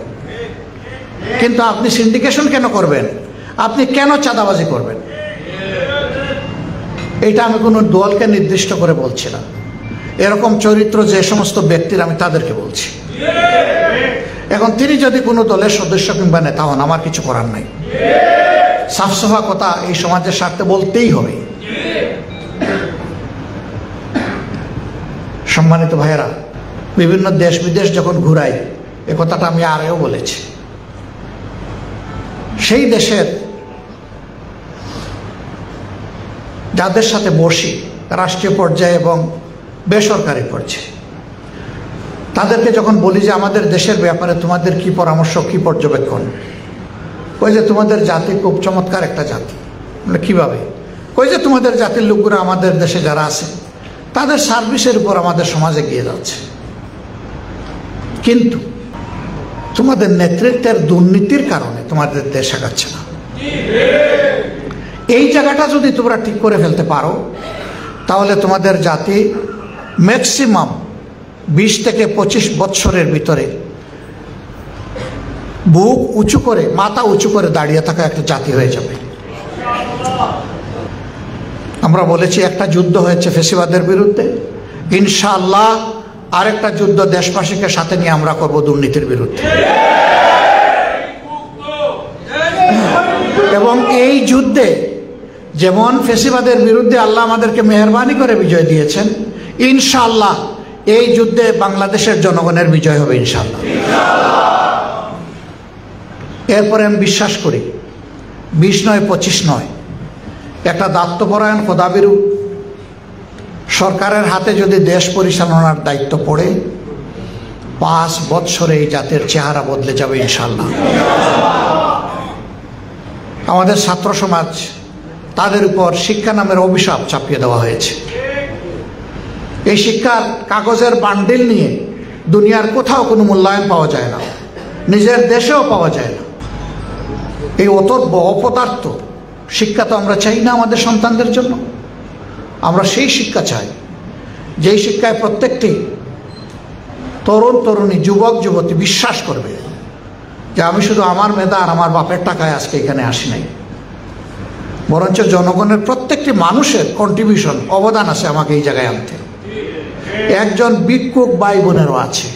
কিন্তু আপনি সিন্ডিকেশন কেন করবেন? আপনি কেন চাঁদাবাজি করবেন? এটা আমি কোনো দলকে নির্দিষ্ট করে বলছি না, এরকম চরিত্র যে সমস্ত ব্যক্তির, আমি তাদেরকে বলছি। এখন তিনি যদি কোনো দলের সদস্য কিংবা নেতা হন, আমার কিছু করার নাই। সাফসাফা কথা এই সমাজের স্বার্থে বলতেই হবে। সম্মানিত ভাইয়েরা, বিভিন্ন দেশ বিদেশ যখন ঘুরাই, এ কথাটা আমি আরেও বলেছি, সেই দেশের যাদের সাথে বসি রাষ্ট্রীয় পর্যায়ে এবং বেসরকারি পর্যায়ে, তাদেরকে যখন বলি যে আমাদের দেশের ব্যাপারে তোমাদের কি পরামর্শ, কি পর্যবেক্ষণ, কই যে তোমাদের জাতি খুব চমৎকার একটা জাতি। বলে কিভাবে? কই যে তোমাদের জাতির লোকগুলো আমাদের দেশে যারা আছে তাদের সার্ভিসের উপর আমাদের সমাজ এগিয়ে যাচ্ছে, কিন্তু তোমাদের নেতৃত্বের দুর্নীতির কারণে তোমাদের দেশ আগাচ্ছে না। এই জায়গাটা যদি তোমরা ঠিক করে ফেলতে পারো, তাহলে তোমাদের জাতি ম্যাক্সিমাম 20 থেকে 25 বৎসরের ভিতরে বুক উঁচু করে, মাথা উঁচু করে দাঁড়িয়ে থাকা একটা জাতি হয়ে যাবে। আমরা বলেছি একটা যুদ্ধ হয়েছে ফ্যাসিবাদের বিরুদ্ধে, ইনশাআল্লাহ আরেকটা যুদ্ধ দেশবাসীকে সাথে নিয়ে আমরা করব দুর্নীতির বিরুদ্ধে। এবং এই যুদ্ধে যেমন ফ্যাসিবাদের বিরুদ্ধে আল্লাহ আমাদেরকে মেহেরবানি করে বিজয় দিয়েছেন, ইনশাআল্লাহ এই যুদ্ধে বাংলাদেশের জনগণের বিজয় হবে ইনশাআল্লাহ। এরপরে আমি বিশ্বাস করি 20 নয় 25 নয়, একটা দায়িত্বপরায়ণ খোদাবিরু সরকারের হাতে যদি দেশ পরিচালনার দায়িত্ব পড়ে, 5 বৎসরে এই জাতির চেহারা বদলে যাবে ইনশাআল্লাহ। আমাদের ছাত্র সমাজ, তাদের উপর শিক্ষা নামের অভিশাপ চাপিয়ে দেওয়া হয়েছে। এই শিক্ষার কাগজের বান্ডিল নিয়ে দুনিয়ার কোথাও কোনো মূল্যায়ন পাওয়া যায় না, নিজের দেশেও পাওয়া যায় না। এই অতর্ব অপদার্থ শিক্ষা তো আমরা চাই না আমাদের সন্তানদের জন্য। আমরা সেই শিক্ষা চাই যেই শিক্ষায় প্রত্যেকটি তরুণ তরুণী, যুবক যুবতী বিশ্বাস করবে যে আমি শুধু আমার মেধা আর আমার বাপের টাকায় আজকে এখানে আসি নাই, বরঞ্চ জনগণের প্রত্যেকটি মানুষের কন্ট্রিবিউশন, অবদান আছে আমাকে এই জায়গায় আনতে। একজন ভিক্ষুক ভাই বোনেরও আছে,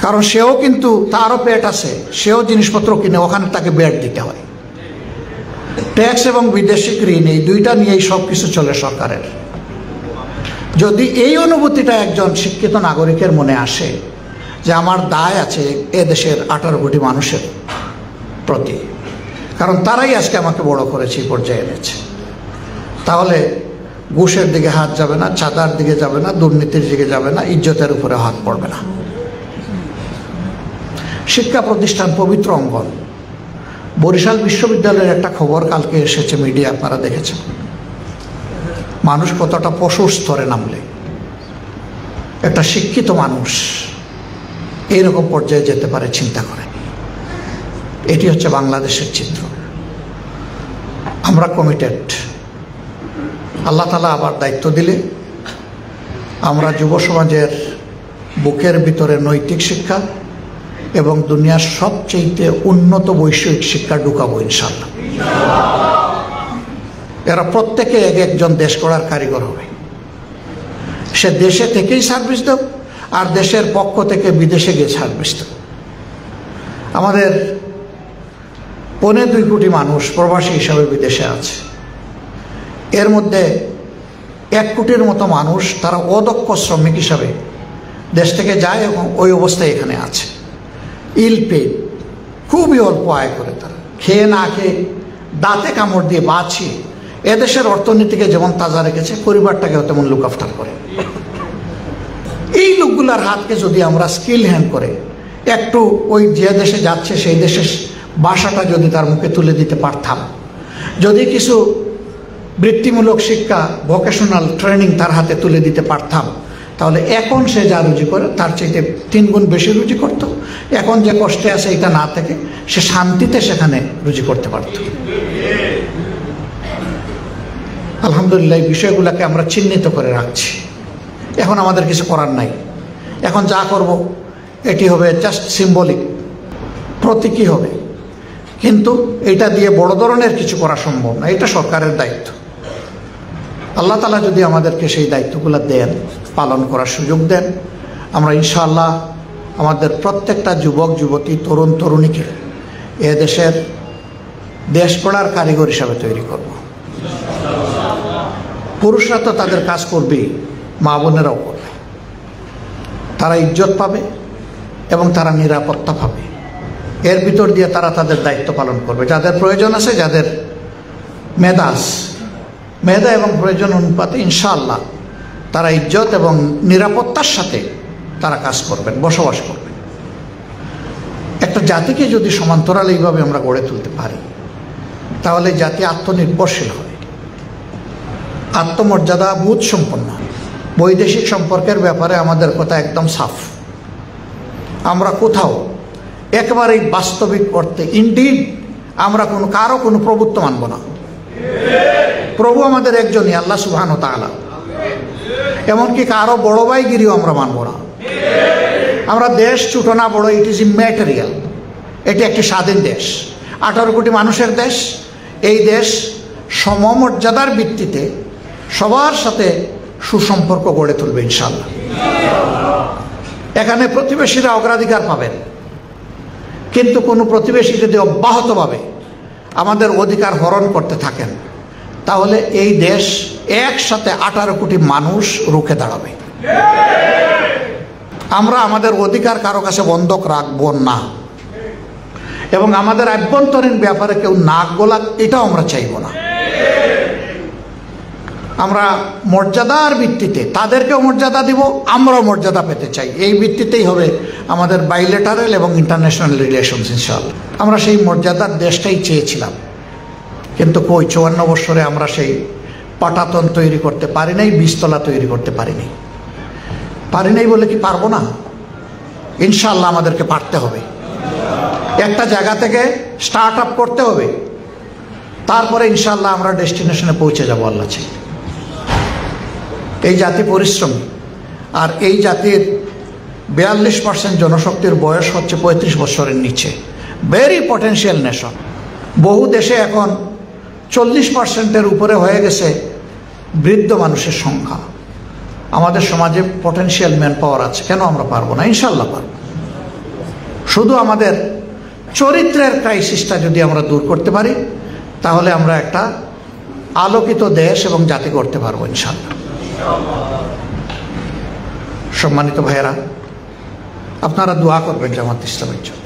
কারণ সেও কিন্তু, তারও পেট আছে, সেও জিনিসপত্র কিনে, ওখানে তাকে বেড দিতে হয়। ট্যাক্স এবং বিদেশিক ঋণ, এই দুইটা নিয়েই সব কিছু চলে সরকারের। যদি এই অনুভূতিটা একজন শিক্ষিত নাগরিকের মনে আসে যে আমার দায় আছে এ দেশের 18 কোটি মানুষের প্রতি, কারণ তারাই আজকে আমাকে বড় করেছে, এই পর্যায়ে এনেছে, তাহলে ঘুষের দিকে হাত যাবে না, চাঁদার দিকে যাবে না, দুর্নীতির দিকে যাবে না, ইজ্জতের উপরে হাত পড়বে না। শিক্ষা প্রতিষ্ঠান পবিত্র অঙ্গন। বরিশাল বিশ্ববিদ্যালয়ের একটা খবর কালকে এসেছে মিডিয়া, আপনারা দেখেছেন। মানুষ কতটা পশুর স্তরে নামলে একটা শিক্ষিত মানুষ এইরকম পর্যায়ে যেতে পারে, চিন্তা করে। এটি হচ্ছে বাংলাদেশের চিত্র। আমরা কমিটেড। আল্লাহ তাআলা আবার দায়িত্ব দিলে আমরা যুব সমাজের বুকের ভিতরে নৈতিক শিক্ষা এবং দুনিয়ার সবচেয়ে উন্নত বৈষয়িক শিক্ষা ঢুকাবো ইনশাআল্লাহ। এরা প্রত্যেকে এক একজন দেশ গড়ার কারিগর হবে। সে দেশে থেকেই সার্ভিস দেব, আর দেশের পক্ষ থেকে বিদেশে গিয়ে সার্ভিস দেব। আমাদের 2.25 কোটি মানুষ প্রবাসী হিসাবে বিদেশে আছে। এর মধ্যে 1 কোটির মতো মানুষ, তারা অদক্ষ শ্রমিক হিসাবে দেশ থেকে যায় এবং ওই অবস্থায় এখানে আছে। ইল পেড, খুবই অল্প আয় করে, তারা খেয়ে না খেয়ে দাঁতে কামড় দিয়ে বাঁচিয়ে এদেশের অর্থনীতিকে যেমন তাজা রেখেছে, পরিবারটাকেও তেমন লুক আফটার করে। এই লোকগুলার হাতকে যদি আমরা স্কিল হ্যান্ড করে একটু ওই যে দেশে যাচ্ছে সেই দেশের ভাষাটা যদি তার মুখে তুলে দিতে পারতাম, যদি কিছু বৃত্তিমূলক শিক্ষা, ভোকেশনাল ট্রেনিং তার হাতে তুলে দিতে পারতাম, তাহলে এখন সে যা রুজি করে তার চাইতে 3 গুণ বেশি রুজি করত। এখন যে কষ্টে আছে এটা না থেকে সে শান্তিতে সেখানে রুজি করতে পারত। আলহামদুলিল্লাহ, এই বিষয়গুলোকে আমরা চিহ্নিত করে রাখছি। এখন আমাদের কিছু করার নাই। এখন যা করব এটি হবে জাস্ট সিম্বলিক, প্রতীকী হবে, কিন্তু এটা দিয়ে বড় ধরনের কিছু করা সম্ভব না। এটা সরকারের দায়িত্ব। আল্লাহ তাআলা যদি আমাদেরকে সেই দায়িত্বগুলো দেন, পালন করার সুযোগ দেন, আমরা ইনশাআল্লাহ আমাদের প্রত্যেকটা যুবক যুবতী, তরুণ তরুণীকে এ দেশের দেশ গড়ার কারিগর হিসাবে তৈরি করব। পুরুষরা তো তাদের কাজ করবেই, মা বোনেরাও করবে। তারা ইজ্জত পাবে এবং তারা নিরাপত্তা পাবে। এর ভিতর দিয়ে তারা তাদের দায়িত্ব পালন করবে। যাদের প্রয়োজন আছে, যাদের মেধা এবং প্রয়োজন অনুপাতে ইনশাআল্লাহ তারা ইজ্জত এবং নিরাপত্তার সাথে তারা কাজ করবেন, বসবাস করবেন। একটা জাতিকে যদি সমান্তরাল এইভাবে আমরা গড়ে তুলতে পারি, তাহলে জাতি আত্মনির্ভরশীল হবে, আত্মমর্যাদা বোধ সম্পন্ন। বৈদেশিক সম্পর্কের ব্যাপারে আমাদের কথা একদম সাফ। আমরা কোথাও একেবারেই বাস্তবিক অর্থে ইনডিড আমরা কারো কোনো প্রভুত্ব মানব না। প্রভু আমাদের একজনই, আল্লাহ সুবহানাহু ওয়া তাআলা। এমনকি কারো বড় ভাইগিরিও আমরা মানব না। আমরা দেশ ছোট না বড়, ইট ইজ ইম্যাটেরিয়াল। এটি একটি স্বাধীন দেশ, 18 কোটি মানুষের দেশ। এই দেশ সমমর্যাদার ভিত্তিতে সবার সাথে সুসম্পর্ক গড়ে তুলবে ইনশাআল্লাহ। এখানে প্রতিবেশীরা অগ্রাধিকার পাবেন, কিন্তু কোনো প্রতিবেশী যদি অব্যাহতভাবে আমাদের অধিকার হরণ করতে থাকেন, তাহলে এই দেশ একসাথে 18 কোটি মানুষ রুখে দাঁড়াবে। আমরা আমাদের অধিকার কারো কাছে বন্ধক রাখবো না, এবং আমাদের আভ্যন্তরীণ ব্যাপারে কেউ নাক গলাক এটাও আমরা চাইব না। আমরা মর্যাদার ভিত্তিতে তাদেরকেও মর্যাদা দিব, আমরাও মর্যাদা পেতে চাই। এই ভিত্তিতেই হবে আমাদের বাইলেটারাল এবং ইন্টারন্যাশনাল রিলেশনস ইনশাআল্লাহ। আমরা সেই মর্যাদার দেশটাই চেয়েছিলাম, কিন্তু কই 54 বছরে আমরা সেই পাটাতন তৈরি করতে পারি নাই, বীজতলা তৈরি করতে পারি নাই বলে কি পারবো না? ইনশাআল্লাহ আমাদেরকে পারতে হবে। একটা জায়গা থেকে স্টার্ট আপ করতে হবে, তারপরে ইনশাআল্লাহ আমরা ডেস্টিনেশনে পৌঁছে যাব আল্লাহ চাই। এই জাতি পরিশ্রমী, আর এই জাতির 42% জনশক্তির বয়স হচ্ছে 35 বছরের নিচে। Very potential nation. বহু দেশে এখন 40%-এর উপরে হয়ে গেছে বৃদ্ধ মানুষের সংখ্যা। আমাদের সমাজে পটেনশিয়াল ম্যান পাওয়ার আছে, কেন আমরা পারবো না? ইনশাআল্লাহ পারবো। শুধু আমাদের চরিত্রের ক্রাইসিসটা যদি আমরা দূর করতে পারি, তাহলে আমরা একটা আলোকিত দেশ এবং জাতি করতে পারবো ইনশাআল্লাহ। সম্মানিত ভাইয়েরা, আপনারা দোয়া করবেন জামাত ইসলামের জন্য।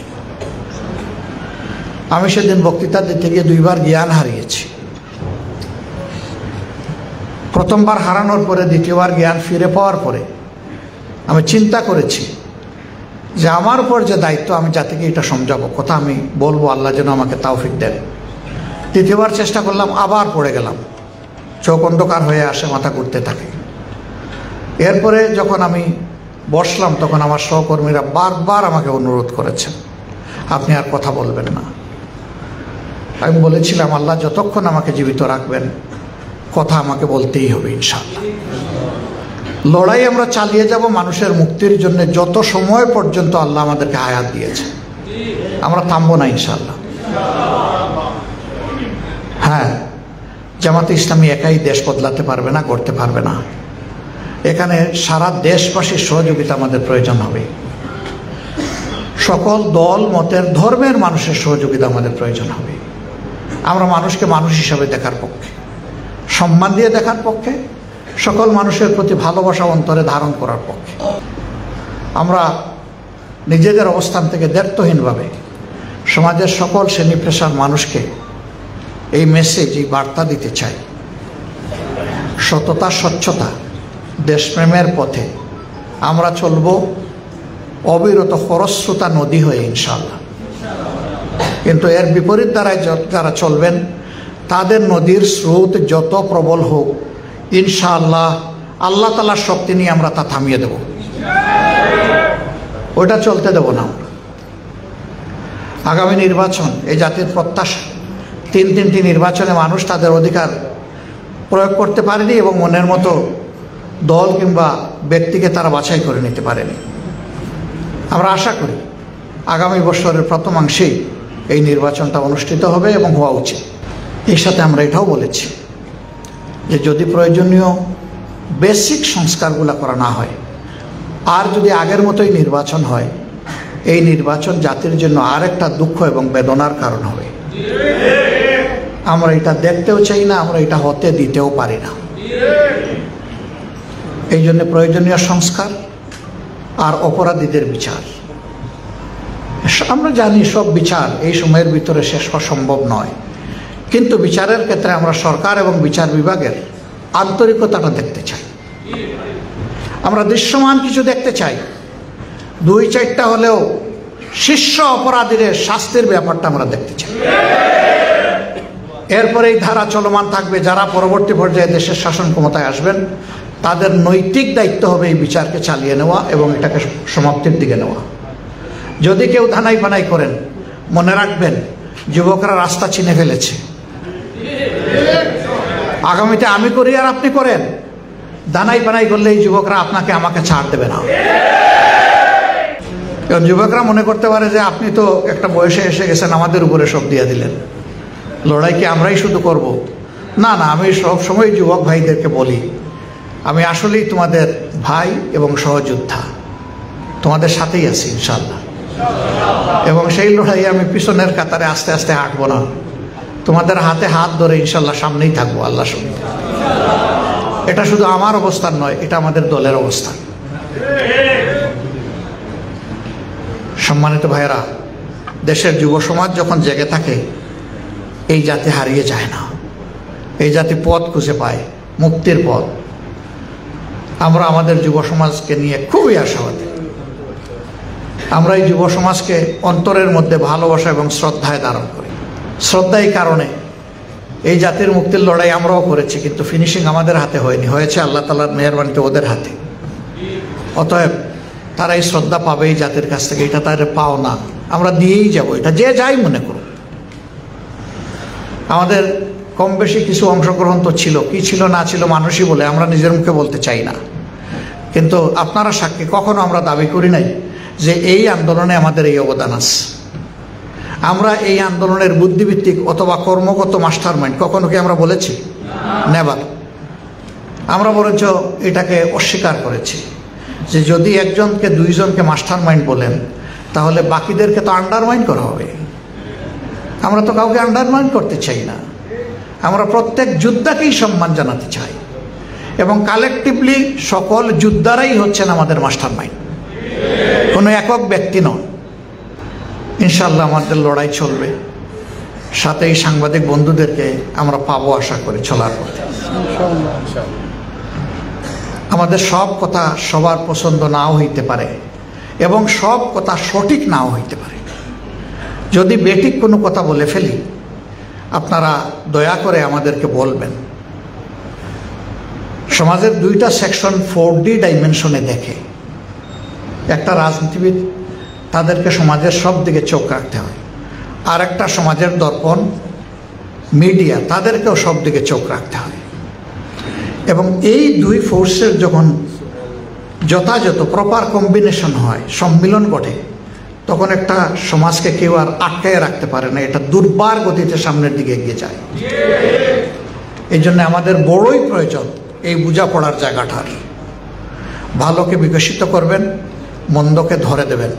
আমি সেদিন বক্তৃতা দিতে গিয়ে 2 বার জ্ঞান হারিয়েছি। প্রথমবার হারানোর পরে, দ্বিতীয়বার জ্ঞান ফিরে পাওয়ার পরে আমি চিন্তা করেছি যে আমার উপর যে দায়িত্ব, আমি জাতিকে এটা সমঝাবো, কথা আমি বলবো, আল্লাহ যেন আমাকে তৌফিক দেন। তৃতীয়বার চেষ্টা করলাম, আবার পড়ে গেলাম, চোখ অন্ধকার হয়ে আসে, মাথা ঘুরতে থাকে। এরপরে যখন আমি বসলাম, তখন আমার সহকর্মীরা বারবার আমাকে অনুরোধ করেছেন, আপনি আর কথা বলবেন না। আমি বলেছিলাম, আল্লাহ যতক্ষণ আমাকে জীবিত রাখবেন, কথা আমাকে বলতেই হবে ইনশাআল্লাহ। লড়াই আমরা চালিয়ে যাব মানুষের মুক্তির জন্য, যত সময় পর্যন্ত আল্লাহ আমাদেরকে হায়াত দিয়েছে। আমরা থামবো না ইনশাআল্লাহ। হ্যাঁ, জামাতে ইসলামী একাই দেশ বদলাতে পারবে না, করতে পারবে না। এখানে সারা দেশবাসীর সহযোগিতা আমাদের প্রয়োজন হবে। সকল দল মতের ধর্মের মানুষের সহযোগিতা আমাদের প্রয়োজন হবে। আমরা মানুষকে মানুষ হিসাবে দেখার পক্ষে, সম্মান দিয়ে দেখার পক্ষে, সকল মানুষের প্রতি ভালোবাসা অন্তরে ধারণ করার পক্ষে। আমরা নিজেদের অবস্থান থেকে দায়িত্বহীনভাবে সমাজের সকল শ্রেণী পেশার মানুষকে এই মেসেজ, এই বার্তা দিতে চাই। সততা, স্বচ্ছতা, দেশপ্রেমের পথে আমরা চলব অবিরত খরস্রোতা নদী হয়ে ইনশাআল্লাহ। কিন্তু এর বিপরীত দ্বারায় যারা চলবেন, তাদের নদীর স্রোত যত প্রবল হোক, ইনশাআল্লাহ আল্লাহ তাআলার শক্তি নিয়ে আমরা তা থামিয়ে দেব। ওটা চলতে দেব না। আগামী নির্বাচন এই জাতির প্রত্যাশা। তিনটি নির্বাচনে মানুষ তাদের অধিকার প্রয়োগ করতে পারেনি এবং মনের মতো দল কিংবা ব্যক্তিকে তারা বাছাই করে নিতে পারেনি। আমরা আশা করি আগামী বছরের প্রথমাংশেই এই নির্বাচনটা অনুষ্ঠিত হবে এবং হওয়া উচিত। এর সাথে আমরা এটাও বলেছি যে যদি প্রয়োজনীয় বেসিক সংস্কারগুলো করা না হয়, আর যদি আগের মতোই নির্বাচন হয়, এই নির্বাচন জাতির জন্য আরেকটা দুঃখ এবং বেদনার কারণ হবে। আমরা এটা দেখতেও চাই না, আমরা এটা হতে দিতেও পারি না। এই জন্য প্রয়োজনীয় সংস্কার আর অপরাধীদের বিচার। আমরা জানি সব বিচার এই সময়ের ভিতরে শেষ হওয়া সম্ভব নয়, কিন্তু বিচারের ক্ষেত্রে আমরা সরকার এবং বিচার বিভাগের আন্তরিকতাটা দেখতে চাই। আমরা দৃশ্যমান কিছু দেখতে চাই। 2-4টা হলেও শীর্ষ অপরাধীদের শাস্তির ব্যাপারটা আমরা দেখতে চাই। এরপরে এই ধারা চলমান থাকবে। যারা পরবর্তী পর্যায়ে দেশের শাসন ক্ষমতায় আসবেন, তাদের নৈতিক দায়িত্ব হবে এই বিচারকে চালিয়ে নেওয়া এবং এটাকে সমাপ্তির দিকে নেওয়া। যদি কেউ ধানাই পানাই করেন, মনে রাখবেন যুবকরা রাস্তা চিনে ফেলেছে। আগামীতে আমি করি আর আপনি করেন, দানাই পানাই করলে এই যুবকরা আপনাকে আমাকে ছাড় দেবে না। কারণ যুবকরা মনে করতে পারে যে আপনি তো একটা বয়সে এসে গেছেন, আমাদের উপরে সব দিয়ে দিলেন, লড়াই কি আমরাই শুধু করব? না না, আমি সব সময় যুবক ভাইদেরকে বলি, আমি আসলেই তোমাদের ভাই এবং সহযোদ্ধা, তোমাদের সাথেই আছি ইনশাআল্লাহ। এবং সেই লড়াই আমি পিছনের কাতারে আস্তে আস্তে হাঁটবো না, তোমাদের হাতে হাত ধরে ইনশাআল্লাহ সামনেই থাকবো আল্লাহ সঙ্গে। এটা শুধু আমার অবস্থান নয়, এটা আমাদের দলের অবস্থান। সম্মানিত ভাইয়েরা, দেশের যুব সমাজ যখন জেগে থাকে, এই জাতি হারিয়ে যায় না। এই জাতি পথ খুঁজে পায়, মুক্তির পথ। আমরা আমাদের যুব সমাজকে নিয়ে খুবই আশাবাদী। আমরা এই যুব সমাজকে অন্তরের মধ্যে ভালোবাসা এবং শ্রদ্ধায় ধারণ করি। শ্রদ্ধা এই কারণে, এই জাতির মুক্তির লড়াই আমরাও করেছি, কিন্তু ফিনিশিং আমাদের হাতে হয়নি, হয়েছে আল্লাহ তাআলার মেহেরবানিতে ওদের হাতে। অতএব তারা এই শ্রদ্ধা পাবে এই জাতির কাছ থেকে, এটা তাদের পাও না, আমরা দিয়েই যাব। এটা যে যাই মনে করো। আমাদের কম বেশি কিছু অংশগ্রহণ তো ছিল, কি ছিল না ছিল মানুষই বলে, আমরা নিজের মুখে বলতে চাই না। কিন্তু আপনারা সাক্ষী, কখনো আমরা দাবি করি নাই যে এই আন্দোলনে আমাদের এই অবদান আছে। আমরা এই আন্দোলনের বুদ্ধিভিত্তিক অথবা কর্মগত মাস্টার মাইন্ড কখনো কি আমরা বলেছি? নেভার। আমরা বরঞ্চ এটাকে অস্বীকার করেছি যে যদি একজনকে দুইজনকে মাস্টার মাইন্ড বলেন, তাহলে বাকিদেরকে তো আন্ডারমাইন্ড করা হবে। আমরা তো কাউকে আন্ডারমাইন্ড করতে চাই না। আমরা প্রত্যেক যোদ্ধাকেই সম্মান জানাতে চাই এবং কালেকটিভলি সকল যোদ্ধারাই হচ্ছেন আমাদের মাস্টার মাইন্ড, কোনো একক ব্যক্তি নয়। ইনশাআল্লাহ আমাদের লড়াই চলবে, সাথে এই সাংবাদিক বন্ধুদেরকে আমরা পাবো আশা করি চলার পথে। আমাদের সব কথা সবার পছন্দ নাও হইতে পারে এবং সব কথা সঠিক নাও হইতে পারে। যদি বেঠিক কোনো কথা বলে ফেলি, আপনারা দয়া করে আমাদেরকে বলবেন। সমাজের 2টা সেকশন 4D ডাইমেনশনে দেখে। একটা রাজনীতিবিদ, তাদেরকে সমাজের সব দিকে চোখ রাখতে হয়। আর একটা সমাজের দর্পণ মিডিয়া, তাদেরকেও সব দিকে চোখ রাখতে হয়। এবং এই 2 ফোর্সের যখন যথাযথ প্রপার কম্বিনেশন হয়, সম্মিলন ঘটে, তখন একটা সমাজকে কেউ আর আটকায় রাখতে পারে না, এটা দুর্বার গতিতে সামনের দিকে এগিয়ে যায়। এই জন্য আমাদের বড়ই প্রয়োজন এই বোঝাপড়ার জায়গাটার। ভালোকে বিকশিত করবেন, মন্দকে ধরে দেবেন।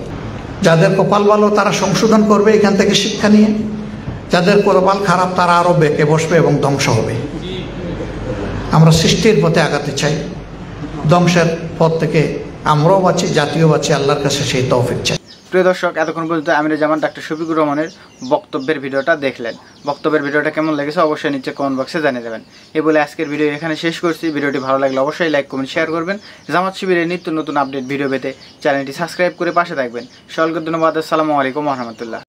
যাদের কপাল ভালো তারা সংশোধন করবে এখান থেকে শিক্ষা নিয়ে, যাদের কপাল খারাপ তারা আরও বেঁকে বসবে এবং ধ্বংস হবে। আমরা সৃষ্টির পথে আগাতে চাই, ধ্বংসের পথ থেকে আমরাও বাঁচি, জাতীয় বাঁচি, আল্লাহর কাছে সেই তৌফিক চাই। প্রিয় দর্শক, এতক্ষণ পর্যন্ত আমিরুল জামান ডাক্তার শফিকুর রহমানের বক্তব্যের ভিডিওটা দেখলেন। বক্তব্যের ভিডিওটা কেমন লেগেছে অবশ্যই নিচে কমেন্ট বক্সে জানিয়ে দেবেন। এই বলে আজকের ভিডিও এখানে শেষ করছি। ভিডিওটি ভালো লাগলে অবশ্যই লাইক কমেন্ট শেয়ার করবেন। জামাত শিবিরের নিত্য নতুন আপডেট ভিডিও পেতে চ্যানেলটি সাবস্ক্রাইব করে পাশে থাকবেন। সকলকে ধন্যবাদ। আসসালামু আলাইকুম ওয়া রাহমাতুল্লাহ।